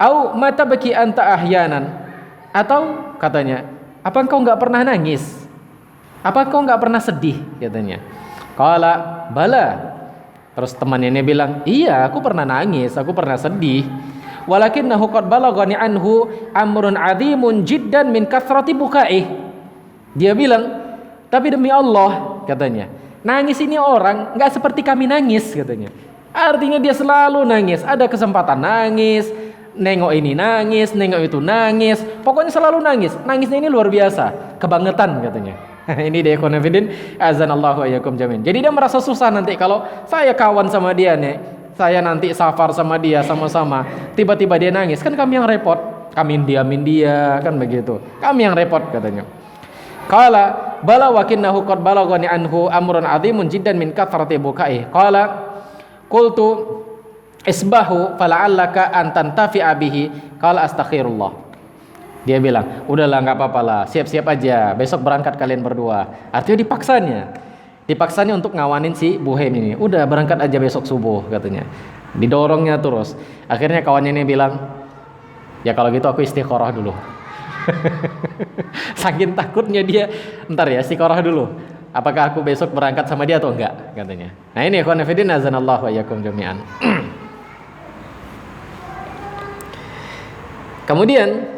Speaker 2: au mata baki anta ahyanan, atau katanya, apa engkau enggak pernah nangis? Apa engkau enggak pernah sedih katanya. Qala bala. Terus temannya ini bilang, iya aku pernah nangis, aku pernah sedih. Walakinnahu qad balaghani anhu amrun 'adzimun jiddan min kathrati bukaih. Dia bilang, tapi demi Allah katanya, nangis ini orang enggak seperti kami nangis katanya. Artinya dia selalu nangis, ada kesempatan nangis, nengok ini nangis, nengok itu nangis, pokoknya selalu nangis. Nangisnya ini luar biasa, kebangetan katanya. Ini dia konfidin, azanallahu ayyakum jamin. Jadi dia merasa susah nanti kalau saya kawan sama dia nih, saya nanti safar sama dia sama-sama, tiba-tiba dia nangis, kan kami yang repot, kami diamin dia, kan begitu, kami yang repot katanya. Qala bala wakinnahu qad balaghani anhu amrun 'adzimun jiddan min kathrati bukai. Qala qultu isbahu fala'allaka an tantafi'a bihi. Qala astaghfirullah. Dia bilang, udahlah nggak apa-apa lah, siap-siap aja, besok berangkat kalian berdua. Artinya dipaksanya untuk ngawanin si Buhem ini. Udah berangkat aja besok subuh katanya. Didorongnya terus. Akhirnya kawannya ini bilang, ya kalau gitu aku istikharah dulu. Saking takutnya dia, ntar ya istikharah dulu. Apakah aku besok berangkat sama dia atau enggak katanya. Nah ini ikhwan fillah azanallahu wa iyyakum jami'an. Kemudian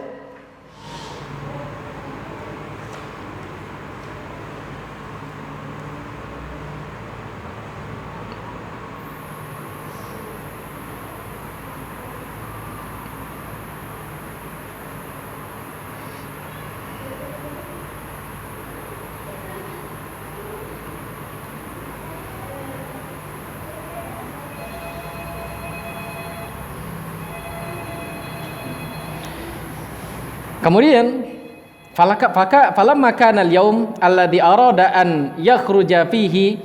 Speaker 2: falamma kana al-yaum alladhi arada an yakhruja fihi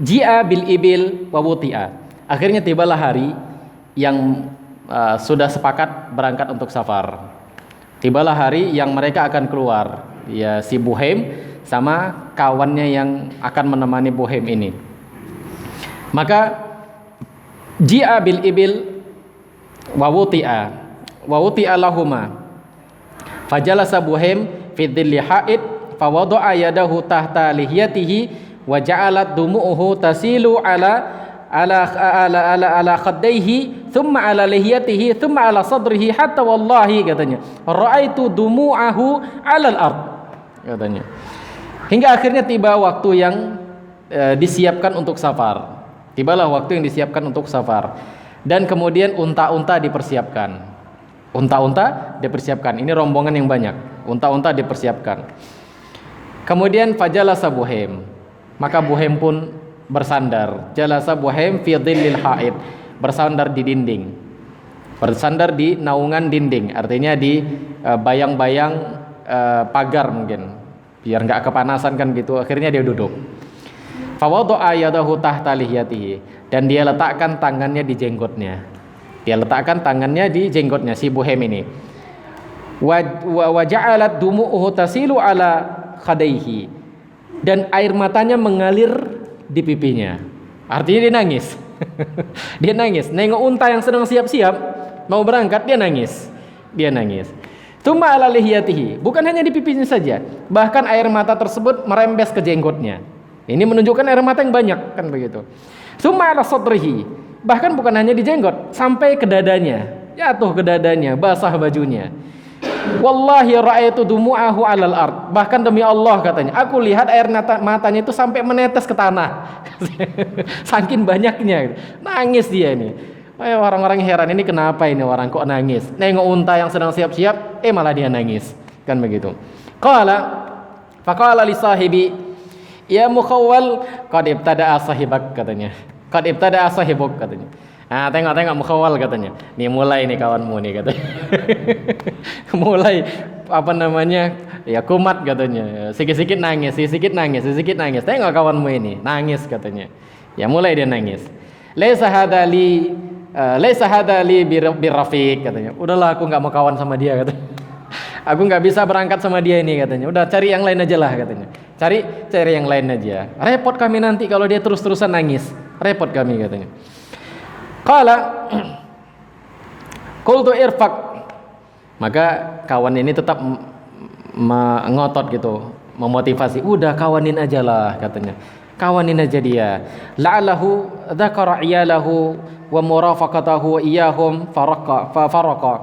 Speaker 2: ji'a bil ibil wa wuti'a. Akhirnya tibalah hari yang sudah sepakat berangkat untuk safar. Tibalah hari yang mereka akan keluar, ya si Buhem sama kawannya yang akan menemani Buhem ini. Maka ji'a bil ibil wa wuti'a lahuma. Fajalasa Buhem fi dhilli ha'id fa wada'a yadahu tahta lihiyatihi wa ja'alat dumu'uhu tasilu ala khaddaihi thumma ala lihiyatihi thumma ala sadrihi hatta wallahi katanya ra'aitu dumu'ahu ala al-ard katanya. Hingga akhirnya tiba waktu yang disiapkan untuk safar. Tibalah waktu yang disiapkan untuk safar. Dan kemudian unta-unta dipersiapkan. Unta-unta dipersiapkan. Ini rombongan yang banyak. Unta-unta dipersiapkan. Kemudian fajalasa Buhem. Maka Buhem pun bersandar. Jalasa Buhem fi dhillil haid. Bersandar di dinding. Bersandar di naungan dinding. Artinya di bayang-bayang pagar mungkin. Biar enggak kepanasan kan gitu. Akhirnya dia duduk. Fawadha'a yadahu tahta lihiyatihi. Dan dia letakkan tangannya di jenggotnya. Dia letakkan tangannya di jenggotnya si Buhem ini. Wa ja'alat dumu'uhu tasilu ala khadaihi. Dan air matanya mengalir di pipinya. Artinya dia nangis. Dia nangis. Nengok unta yang sedang siap-siap mau berangkat, dia nangis. Dia nangis. Tsumma ala lihiyatihi. Bukan hanya di pipinya saja, bahkan air mata tersebut merembes ke jenggotnya. Ini menunjukkan air mata yang banyak, kan begitu. Tsumma ala sadrihi. Bahkan bukan hanya di jenggot, sampai ke dadanya, jatuh ke dadanya, basah bajunya. Wallahi ra'aitu dumu'ahu 'alal ard. Bahkan demi Allah katanya, aku lihat air matanya itu sampai menetes ke tanah. Saking banyaknya, nangis dia ini. Orang-orang heran, ini kenapa ini orang kok nangis? Nengok unta yang sedang siap-siap, malah dia nangis, kan begitu. Faqala li sahibi, ya mukhawwal qad ibtada'a sahibak katanya. Qad ibtada'a sahibuk katanya. Nah, tengok mukhawwal katanya. Nih mulai nih kawanmu nih katanya. Mulai apa namanya? Ya kumat katanya. Sikit-sikit nangis. Tengok kawanmu ini, nangis katanya. Ya mulai dia nangis. Laisa hadza li birrafiq katanya. Udahlah aku enggak mau kawan sama dia katanya. Aku nggak bisa berangkat sama dia ini katanya. Udah cari yang lain aja lah katanya. Cari yang lain aja. Repot kami nanti kalau dia terus-terusan nangis. Repot kami katanya. Qala qultu irfaq. Maka kawan ini tetap ngotot gitu, memotivasi. Udah kawanin aja lah katanya. Kawanin aja dia. La'allahu dzakara iyalahu wa murafaqatahu wa iyyahum faraqa.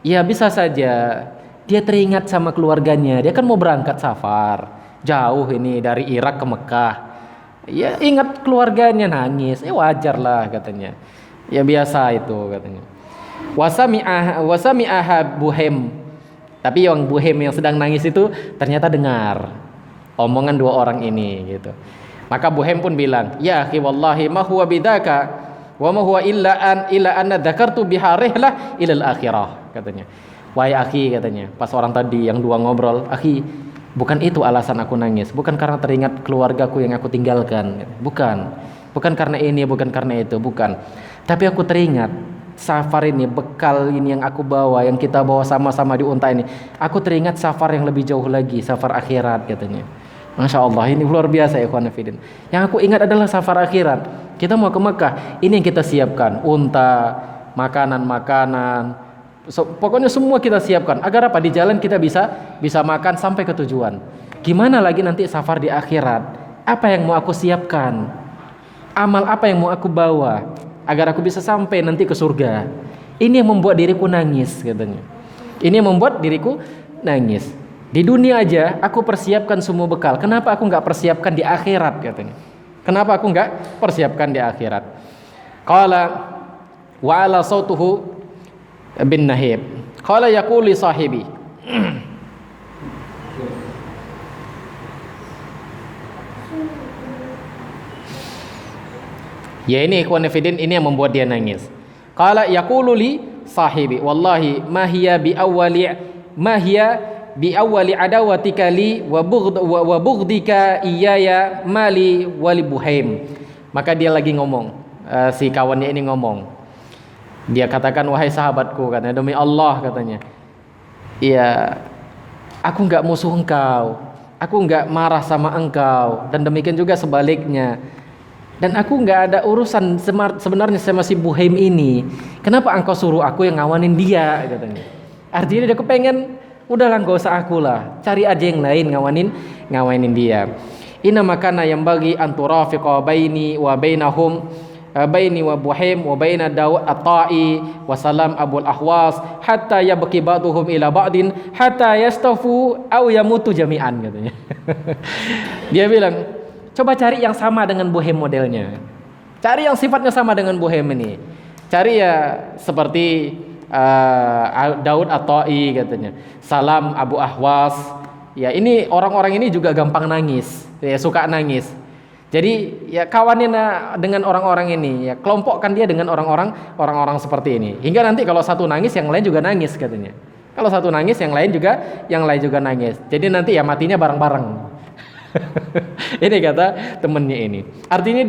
Speaker 2: Ya bisa saja dia teringat sama keluarganya. Dia kan mau berangkat safar jauh ini dari Irak ke Mekah. Ya ingat keluarganya nangis. Wajar lah katanya. Ya biasa itu katanya. Wasami'aha Buhem. Tapi yang Buhem yang sedang nangis itu ternyata dengar omongan dua orang ini gitu. Maka Buhem pun bilang, "Ya akhi wallahi ma huwa bidaka wa ma huwa illa anna dzakartu biha rihlah ila al-akhirah," katanya. "Wahai akhi," katanya, pas orang tadi yang dua ngobrol, "Akhi, bukan itu alasan aku nangis, bukan karena teringat keluargaku yang aku tinggalkan, bukan karena ini, bukan karena itu, bukan. Tapi aku teringat safar ini, bekal ini yang aku bawa, yang kita bawa sama-sama di unta ini. Aku teringat safar yang lebih jauh lagi, safar akhirat," katanya. Masya Allah, ini luar biasa ya ikhwan fillah. Yang aku ingat adalah safar akhirat. Kita mau ke Mekah, ini yang kita siapkan, unta, makanan, pokoknya semua kita siapkan. Agar apa? Di jalan kita bisa makan sampai ke tujuan. Gimana lagi nanti safar di akhirat? Apa yang mau aku siapkan? Amal apa yang mau aku bawa agar aku bisa sampai nanti ke surga? Ini yang membuat diriku nangis katanya. Ini yang membuat diriku nangis. Di dunia aja aku persiapkan semua bekal. Kenapa aku nggak persiapkan di akhirat katanya? Kenapa aku nggak persiapkan di akhirat? Qala wa ala sautuhu bin nahib. Qala yaquli sahibi. Ya ini ikhwan fillah, ini yang membuat dia nangis. Qala yaqulu li sahibi wallahi ma hiya bi awwali adawatika li wa bughdika iyaya mali wali Buhaim. Maka dia lagi ngomong, si kawannya ini ngomong. Dia katakan, "Wahai sahabatku," katanya, "demi Allah," katanya, "ya aku enggak musuh engkau, aku enggak marah sama engkau, dan demikian juga sebaliknya. Dan aku enggak ada urusan sebenarnya sama si Buhaim ini. Kenapa engkau suruh aku yang ngawanin dia?" katanya. Artinya dia kepengen, udahlah nggak usah aku lah, cari aja yang lain ngawanin dia. Inna makana yang bagi anturafiqa baini wa bainahum baini wa Buhaim wa baina Daud at-Ta'i wa Salam Abul Ahwas hatta yabqi ba'duhum ila ba'din hatta yastafu aw yamutu jami'an katanya. Dia bilang, coba cari yang sama dengan Buhaim modelnya. Cari yang sifatnya sama dengan Buhaim ini. Cari ya seperti Daud at-Ta'i katanya, Salam Abu Ahwas. Ya ini orang-orang ini juga gampang nangis, ya suka nangis. Jadi ya kawanin dengan orang-orang ini, ya kelompokkan dia dengan orang-orang seperti ini. Hingga nanti kalau satu nangis yang lain juga nangis katanya. Kalau satu nangis yang lain juga nangis. Jadi nanti ya matinya bareng-bareng. Ini kata temennya ini. Artinya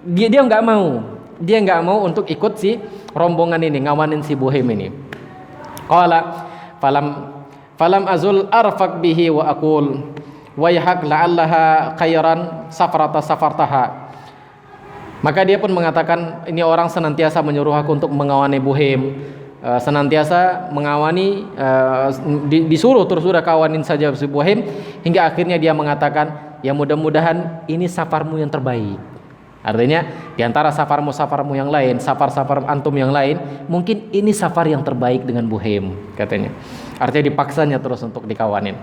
Speaker 2: dia nggak mau. Dia nggak mau untuk ikut si rombongan ini, ngawanin si Buhaim ini. Qala falam azul arfaq bihi wa aqul wayhak la'allaha khairan safartaha. Maka dia pun mengatakan, ini orang senantiasa menyuruh aku untuk mengawani Buhaim, senantiasa mengawani, disuruh terus sudah kawanin saja si Buhaim, hingga akhirnya dia mengatakan, ya mudah-mudahan ini safarmu yang terbaik. Artinya di antara safarmu yang lain, safar antum yang lain, mungkin ini safar yang terbaik dengan Buhaim katanya. Artinya dipaksanya terus untuk dikawanin.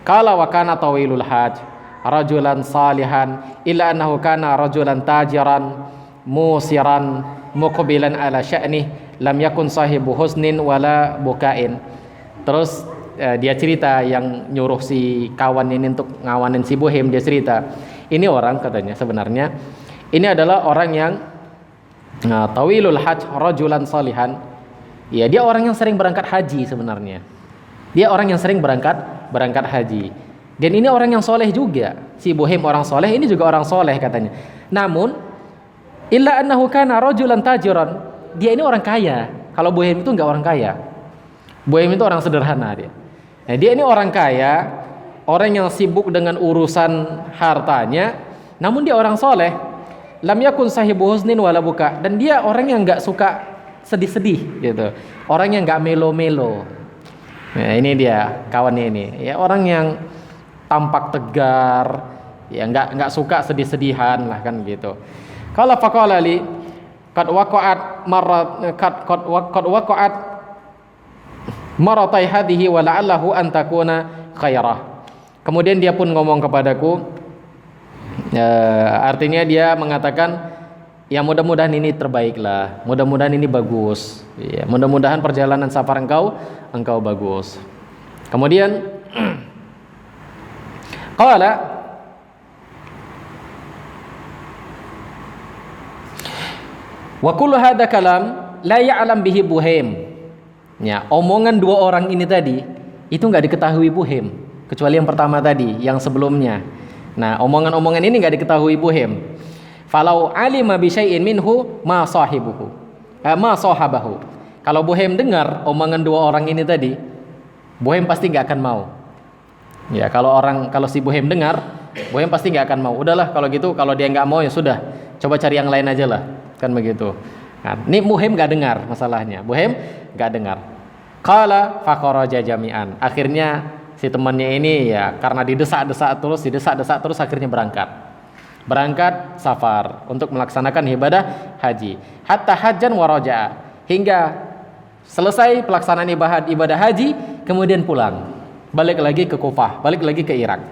Speaker 2: Qala wa kana tawilul haj rajulan salihan illa annahu kana rajulan tajiran musiran muqbilan ala sya'nih lam yakun sahibu husnin wala bukain. Terus dia cerita yang nyuruh si kawan ini untuk ngawanin si Buhaim, dia cerita, ini orang katanya sebenarnya ini adalah orang yang tawilul hajj rajulan salihan. Ya, dia orang yang sering berangkat haji sebenarnya. Dia orang yang sering berangkat haji. Dan ini orang yang soleh juga. Si Buhaim orang soleh, ini juga orang soleh katanya. Namun illa annahu kana rajulan tajiran. Dia ini orang kaya. Kalau Buhaim itu enggak orang kaya. Buhaim itu orang sederhana dia. Nah, dia ini orang kaya, orang yang sibuk dengan urusan hartanya, namun dia orang soleh. Lam yakun sahibu husnin wala buka, dan dia orang yang nggak suka sedih-sedih gitu, orang yang nggak melo-melo. Nah, ini dia kawannya ini, ya orang yang tampak tegar, ya nggak suka sedih-sedihan lah kan gitu. Kalau faqala li qad waqa'at marat qad waqa'at maratai hadhihi wa la'allahu an takuna khairah. Kemudian dia pun ngomong kepadaku, artinya dia mengatakan, ya mudah-mudahan ini terbaik lah, mudah-mudahan ini bagus, ya, mudah-mudahan perjalanan safar engkau bagus. Kemudian qala wa kullu hadha kalam la ya'lam bihi Buhaim. Ya, omongan dua orang ini tadi itu nggak diketahui Buhaim, kecuali yang pertama tadi, yang sebelumnya. Nah, omongan-omongan ini nggak diketahui Buhaim. Falau alima bi syai'in minhu ma sahibuhu, ma sahabahu. Kalau Buhaim dengar omongan dua orang ini tadi, Buhaim pasti nggak akan mau. Ya, kalau si Buhaim dengar, Buhaim pasti nggak akan mau. Udahlah kalau gitu, kalau dia nggak mau ya sudah, coba cari yang lain aja lah, kan begitu. Nah, ini Buhaim nggak dengar masalahnya. Buhaim nggak dengar. Qala fakharaja jami'an. Akhirnya si temannya ini ya karena didesak-desak terus akhirnya berangkat safar untuk melaksanakan ibadah haji. Hatta hajjan wa raja'a, hingga selesai pelaksanaan ibadah haji kemudian pulang. Balik lagi ke Kufah, balik lagi ke Irak.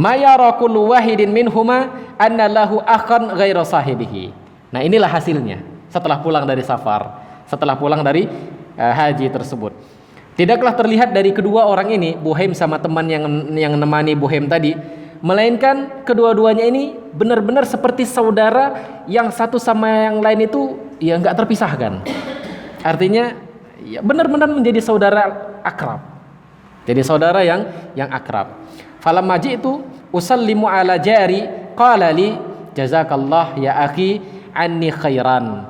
Speaker 2: Ma yara kullu wahidin minhuma anna lahu akhan ghaira sahibihi. Nah, inilah hasilnya setelah pulang dari safar, setelah pulang dari haji tersebut. Tidaklah terlihat dari kedua orang ini, Buhaim sama teman yang nemani Buhaim tadi, melainkan kedua-duanya ini benar-benar seperti saudara yang satu sama yang lain itu ya nggak terpisahkan. Artinya ya benar-benar menjadi saudara akrab. Jadi saudara yang akrab. Falamma ji'tu usallimu ala jari qala li jazakallah ya akhi anni khairan.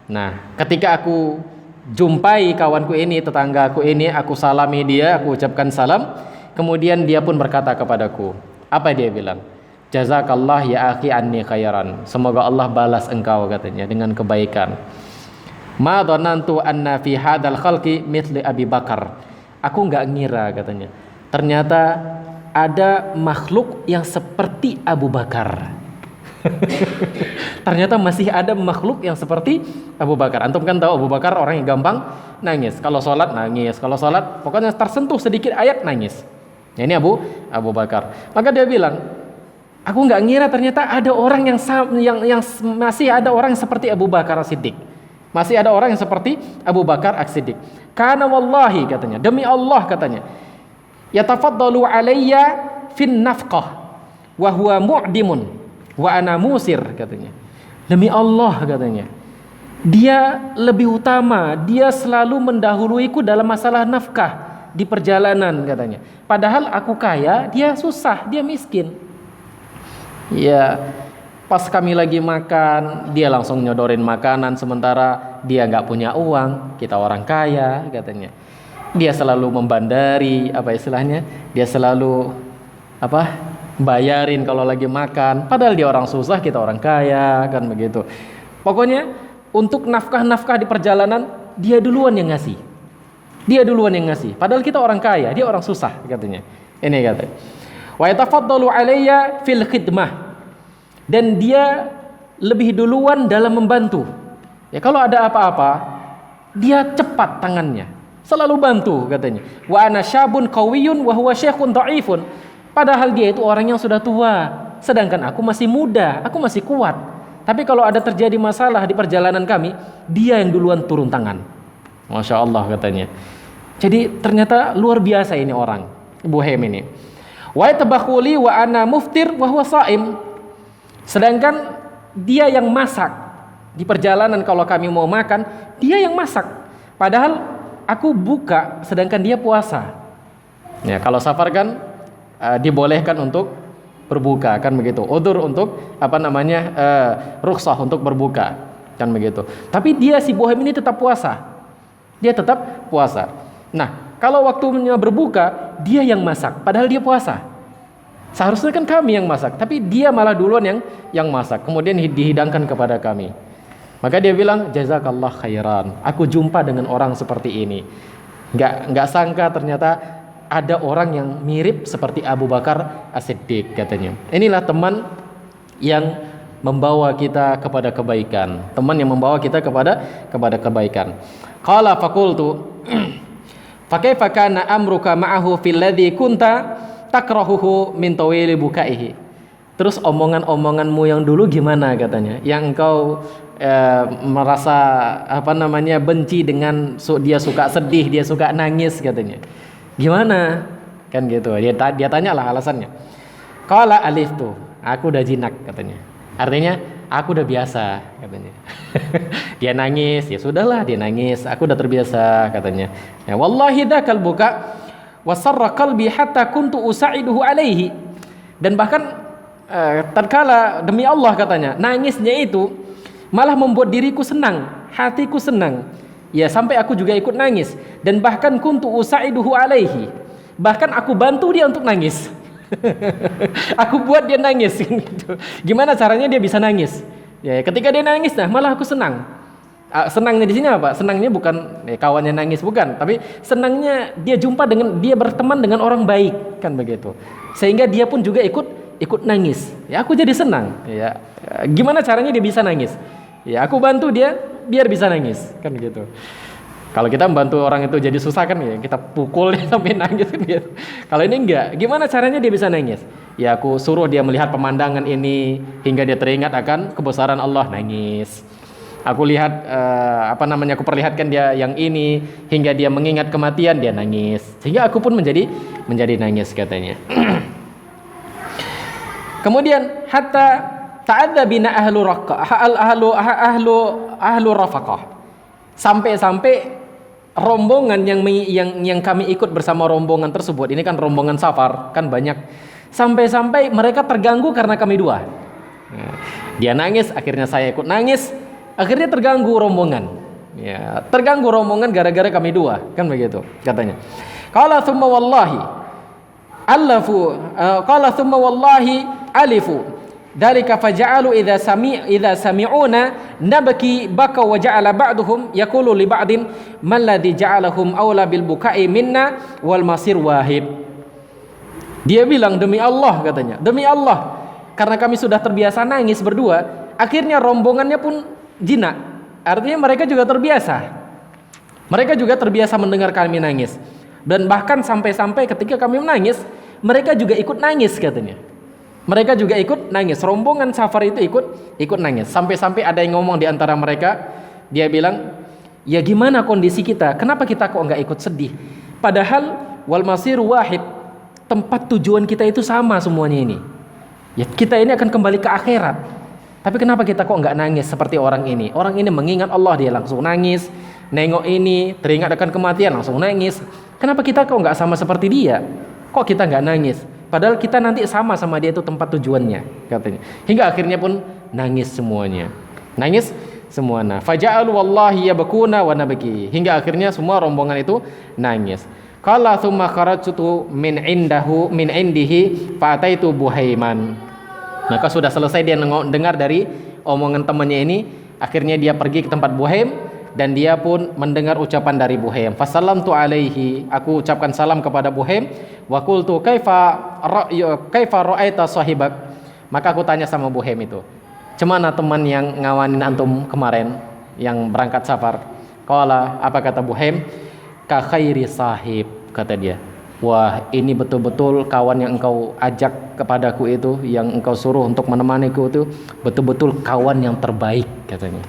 Speaker 2: Nah, ketika aku jumpai kawanku ini, tetanggaku ini, aku salami dia, aku ucapkan salam, kemudian dia pun berkata kepadaku, apa dia bilang? Jazakallah ya akhi anni khairan. Semoga Allah balas engkau, katanya, dengan kebaikan. Ma dhanantu anna fi hadzal khalqi mithli Abi Bakar. Aku enggak ngira, katanya, ternyata ada makhluk yang seperti Abu Bakar. Ternyata masih ada makhluk yang seperti Abu Bakar. Antum kan tahu Abu Bakar orang yang gampang nangis. Kalau sholat nangis, kalau sholat pokoknya tersentuh sedikit ayat nangis. Ya, ini Abu Bakar. Maka dia bilang, aku nggak ngira ternyata ada orang yang masih ada orang yang seperti Abu Bakar As-Siddiq. Masih ada orang yang seperti Abu Bakar As-Siddiq. Karena wallahi, katanya, demi Allah, katanya, yatafaddalu alayya fin nafqah wa huwa mu'dimun wa ana musir, katanya. Demi Allah, katanya, dia lebih utama, dia selalu mendahuluiku dalam masalah nafkah di perjalanan, katanya. Padahal aku kaya, dia susah, dia miskin. Ya, pas kami lagi makan, dia langsung nyodorin makanan, sementara dia nggak punya uang, kita orang kaya, katanya. Dia selalu membandari, apa istilahnya? Dia selalu bayarin kalau lagi makan, padahal dia orang susah, kita orang kaya, kan begitu. Pokoknya untuk nafkah-nafkah di perjalanan dia duluan yang ngasih. Dia duluan yang ngasih. Padahal kita orang kaya, dia orang susah, katanya. Ini katanya. Wa yatafaddalu alayya fil khidmah. Dan dia lebih duluan dalam membantu. Ya, kalau ada apa-apa, dia cepat tangannya. Selalu bantu, katanya. Wa ana syabun qawiyyun wa huwa syekhun dha'ifun. Padahal dia itu orang yang sudah tua, sedangkan aku masih muda, aku masih kuat. Tapi kalau ada terjadi masalah di perjalanan kami, dia yang duluan turun tangan. Masya Allah, katanya. Jadi ternyata luar biasa ini orang, Buhaim ini. Wa tabakhuli wa ana muftir wa huwa shaim. Sedangkan dia yang masak di perjalanan, kalau kami mau makan, dia yang masak. Padahal aku buka, sedangkan dia puasa. Ya, kalau safar kan dibolehkan untuk berbuka, kan begitu. Udzur untuk rukhsah untuk berbuka, kan begitu. Tapi dia si Buhaim ini tetap puasa. Dia tetap puasa. Nah,
Speaker 5: Kalau waktunya berbuka, dia yang masak, padahal dia puasa. Seharusnya kan kami yang masak, tapi dia malah duluan yang masak, kemudian dihidangkan kepada kami. Maka dia bilang, jazakallah khairan. Aku jumpa dengan orang seperti ini. Nggak sangka ternyata ada orang yang mirip seperti Abu Bakar As-Siddiq katanya. Inilah teman yang membawa kita kepada kebaikan. Teman yang membawa kita kepada kebaikan. Qala faqultu fakaifa kana amruka ma'ahu fil ladzi kunta takrahuhu min tawili bukaihi. Terus omongan-omonganmu yang dulu gimana katanya? Yang engkau merasa benci dengan dia suka sedih, dia suka nangis katanya. Gimana? Kan gitu. Dia tanyalah alasannya. Qala aliftu, aku udah jinak katanya. Artinya aku udah biasa katanya. Dia nangis, ya sudahlah dia nangis, aku udah terbiasa katanya. Ya wallahi dakal buka wasarra qalbi hatta kuntu usaiduhu alaihi. Dan bahkan tatkala demi Allah katanya, nangisnya itu malah membuat diriku senang, hatiku senang. Ya sampai aku juga ikut nangis, dan bahkan kuntu usaiduhu alaihi. Bahkan aku bantu dia untuk nangis. Aku buat dia nangis gitu. Gimana caranya dia bisa nangis? Ya, ketika dia nangis, nah malah aku senang. Senangnya di sini apa? Senangnya bukan kawannya nangis, bukan, tapi senangnya dia dia berteman dengan orang baik, kan begitu. Sehingga dia pun juga ikut nangis. Ya, aku jadi senang. Ya, gimana caranya dia bisa nangis? Ya, aku bantu dia biar bisa nangis, kan begitu. Kalau kita membantu orang itu jadi susah kan ya, kita pukul dia sampai nangis kan gitu. Kalau ini enggak, gimana caranya dia bisa nangis? Ya aku suruh dia melihat pemandangan ini hingga dia teringat akan kebesaran Allah, nangis. Aku lihat aku perlihatkan dia yang ini hingga dia mengingat kematian, dia nangis. Sehingga aku pun menjadi nangis katanya. Kemudian hatta ta'adza bina ahlu rafaqah. Sampai rombongan yang kami ikut bersama rombongan tersebut, ini kan rombongan safar kan banyak, sampai mereka terganggu karena kami dua. Dia nangis, akhirnya saya ikut nangis, akhirnya terganggu rombongan. Ya, terganggu rombongan gara-gara kami dua, kan begitu katanya. Qala thumma wallahi alifu dalika faja'alu idza sami'una nabki baka wa ja'ala ba'duhum yaqulu li ba'din man ladzi ja'alahum aula bil buka'i minna wal masir wahid. Dia bilang, demi Allah katanya, demi Allah, karena kami sudah terbiasa nangis berdua, akhirnya rombongannya pun jinak. Artinya mereka juga terbiasa. Mereka juga terbiasa mendengar kami nangis. Dan bahkan sampai-sampai ketika kami menangis, mereka juga ikut nangis katanya. Mereka juga ikut nangis. Rombongan safar itu ikut nangis. Sampai-sampai ada yang ngomong di antara mereka, dia bilang, ya gimana kondisi kita? Kenapa kita kok enggak ikut sedih? Padahal wal masir wahid, tempat tujuan kita itu sama semuanya ini. Ya kita ini akan kembali ke akhirat. Tapi kenapa kita kok enggak nangis seperti orang ini? Orang ini mengingat Allah, dia langsung nangis. Nengok ini, teringat akan kematian, langsung nangis. Kenapa kita kok enggak sama seperti dia? Kok kita enggak nangis? Padahal kita nanti sama dia itu tempat tujuannya, katanya. Hingga akhirnya pun nangis semuanya. Nangis semuanya. Faja'alu wallahi yabkuna wa nabki. Hingga akhirnya semua rombongan itu nangis. Qala tsumma kharajtu min indihi fa ataitu Buhaiman. Maka sudah selesai dia dengar dari omongan temannya ini, akhirnya dia pergi ke tempat Buhaim dan dia pun mendengar ucapan dari Buhaim. Fasallamtu alaihi, aku ucapkan salam kepada Buhaim. Wa qultu kaifa ra'aita sahibak. Maka aku tanya sama Buhaim itu, "Cemana teman yang ngawanin antum kemarin yang berangkat safar?" Qala, apa kata Buhaim? "Ka khairi sahib," kata dia. Wah, ini betul-betul kawan yang engkau ajak kepadaku itu, yang engkau suruh untuk menemaniku itu, betul-betul kawan yang terbaik, katanya.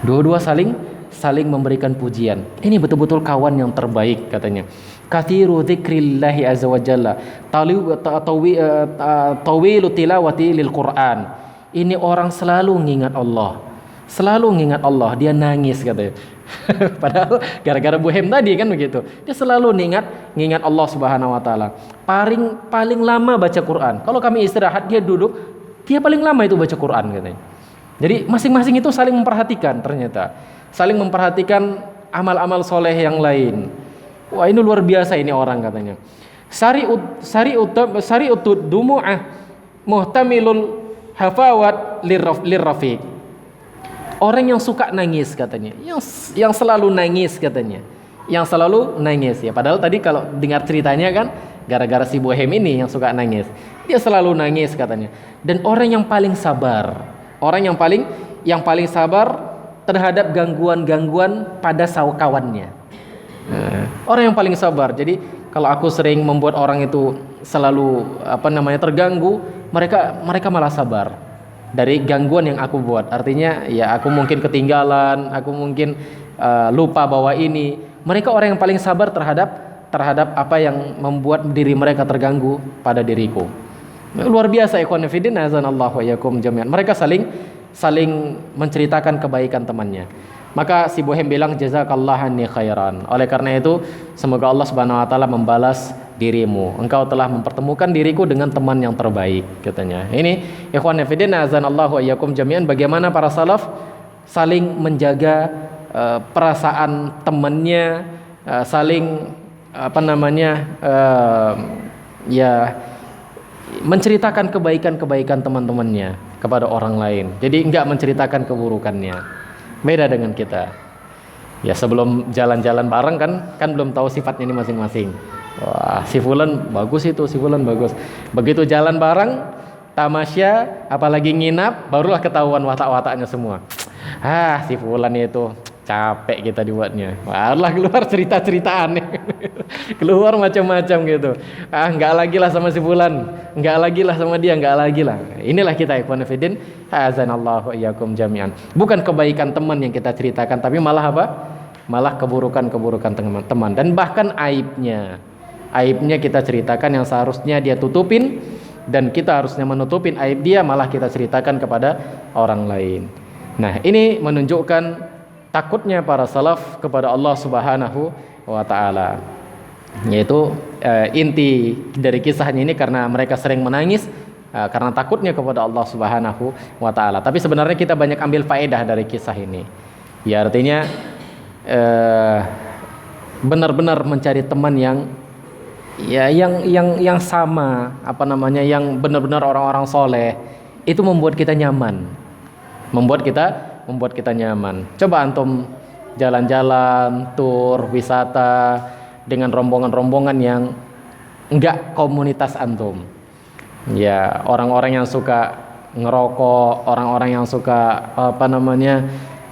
Speaker 5: Dua-dua saling memberikan pujian. Ini betul-betul kawan yang terbaik, katanya. Kathiru dzikrillahi azza wa jalla, tawilu tilawati lil Qur'an. Ini orang selalu mengingat Allah. Dia nangis, katanya. Padahal gara-gara Buhaim tadi kan begitu. Dia selalu ngingat Allah Subhanahu wa taala. Paling lama baca Quran. Kalau kami istirahat, dia duduk, dia paling lama itu baca Quran, katanya. Jadi masing-masing itu saling memperhatikan ternyata. Saling memperhatikan amal-amal soleh yang lain. Wah, ini luar biasa ini orang katanya. Sari'utud dumu'ah muhtamilul hafawat lirrafiq. Orang yang suka nangis katanya, yang selalu nangis katanya, yang selalu nangis ya. Padahal tadi kalau dengar ceritanya kan gara-gara si bohem ini yang suka nangis, dia selalu nangis katanya. Dan orang yang paling sabar, orang yang paling sabar terhadap gangguan-gangguan pada kawannya. Orang yang paling sabar. Jadi kalau aku sering membuat orang itu selalu terganggu, mereka malah sabar dari gangguan yang aku buat. Artinya ya aku mungkin ketinggalan, aku mungkin lupa bawa ini. Mereka orang yang paling sabar terhadap apa yang membuat diri mereka terganggu pada diriku. Luar biasa ikhwan fillah, azanallahu wa iyyakum jami'an. Mereka saling menceritakan kebaikan temannya. Maka si bohem bilang jazakallahani khairan. Oleh karena itu semoga Allah Subhanahu wa taala membalas dirimu. Engkau telah mempertemukan diriku dengan teman yang terbaik katanya. Ini ikhwan fillah, azanallahu wa iyyakum jami'an, bagaimana para salaf saling menjaga perasaan temannya, saling menceritakan kebaikan-kebaikan teman-temannya kepada orang lain. Jadi enggak menceritakan keburukannya. Beda dengan kita. Ya sebelum jalan-jalan bareng kan belum tahu sifatnya ini masing-masing. Wah, si fulan bagus itu, si fulan bagus. Begitu jalan bareng, tamasya, apalagi nginap, barulah ketahuan watak-wataknya semua. Si fulan itu capek kita dibuatnya. Barulah keluar cerita-ceritaan. Keluar macam-macam gitu. Enggak lagi lah sama si fulan, enggak lagi lah sama dia, enggak lagi lah. Inilah kita ikhwan fillah, azanallahu iyyakum jami'an. Bukan kebaikan teman yang kita ceritakan, tapi malah apa? Malah keburukan-keburukan teman. Dan bahkan aibnya kita ceritakan yang seharusnya dia tutupin, dan kita harusnya menutupin aib dia, malah kita ceritakan kepada orang lain. Nah, ini menunjukkan takutnya para salaf kepada Allah Subhanahu wa taala. Yaitu inti dari kisahnya ini karena mereka sering menangis karena takutnya kepada Allah Subhanahu wa taala. Tapi sebenarnya kita banyak ambil faedah dari kisah ini. Ya artinya benar-benar mencari teman yang sama, yang benar-benar orang-orang soleh, itu membuat kita nyaman. Membuat kita nyaman. Coba antum jalan-jalan, tur, wisata dengan rombongan-rombongan yang enggak komunitas antum. Ya, orang-orang yang suka ngerokok, orang-orang yang suka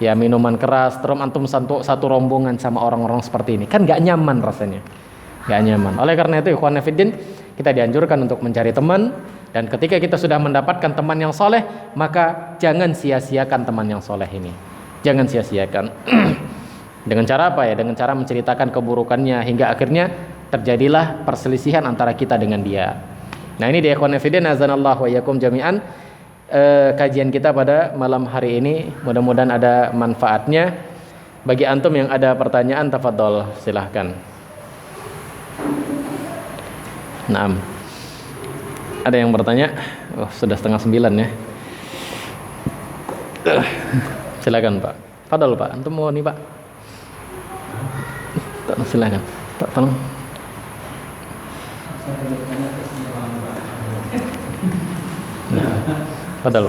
Speaker 5: minuman keras, terus antum satu rombongan sama orang-orang seperti ini, kan enggak nyaman rasanya. Enggak nyaman. Oleh karena itu ikhwan fillah, kita dianjurkan untuk mencari teman. Dan ketika kita sudah mendapatkan teman yang soleh, maka jangan sia-siakan teman yang soleh ini. Jangan sia-siakan. Dengan cara apa ya? Dengan cara menceritakan keburukannya hingga akhirnya terjadilah perselisihan antara kita dengan dia. Nah ini dia ikhwan fillah, azanallahu wa iyyakum jami'an. Kajian kita pada malam hari ini, mudah-mudahan ada manfaatnya. Bagi antum yang ada pertanyaan, tafadhol, silahkan. Naam. Ada yang bertanya? Oh, sudah 8:30 ya. Silakan Pak. Fadhol Pak. Antum mau nih Pak? Silakan. Pak, tolong. Fadhol.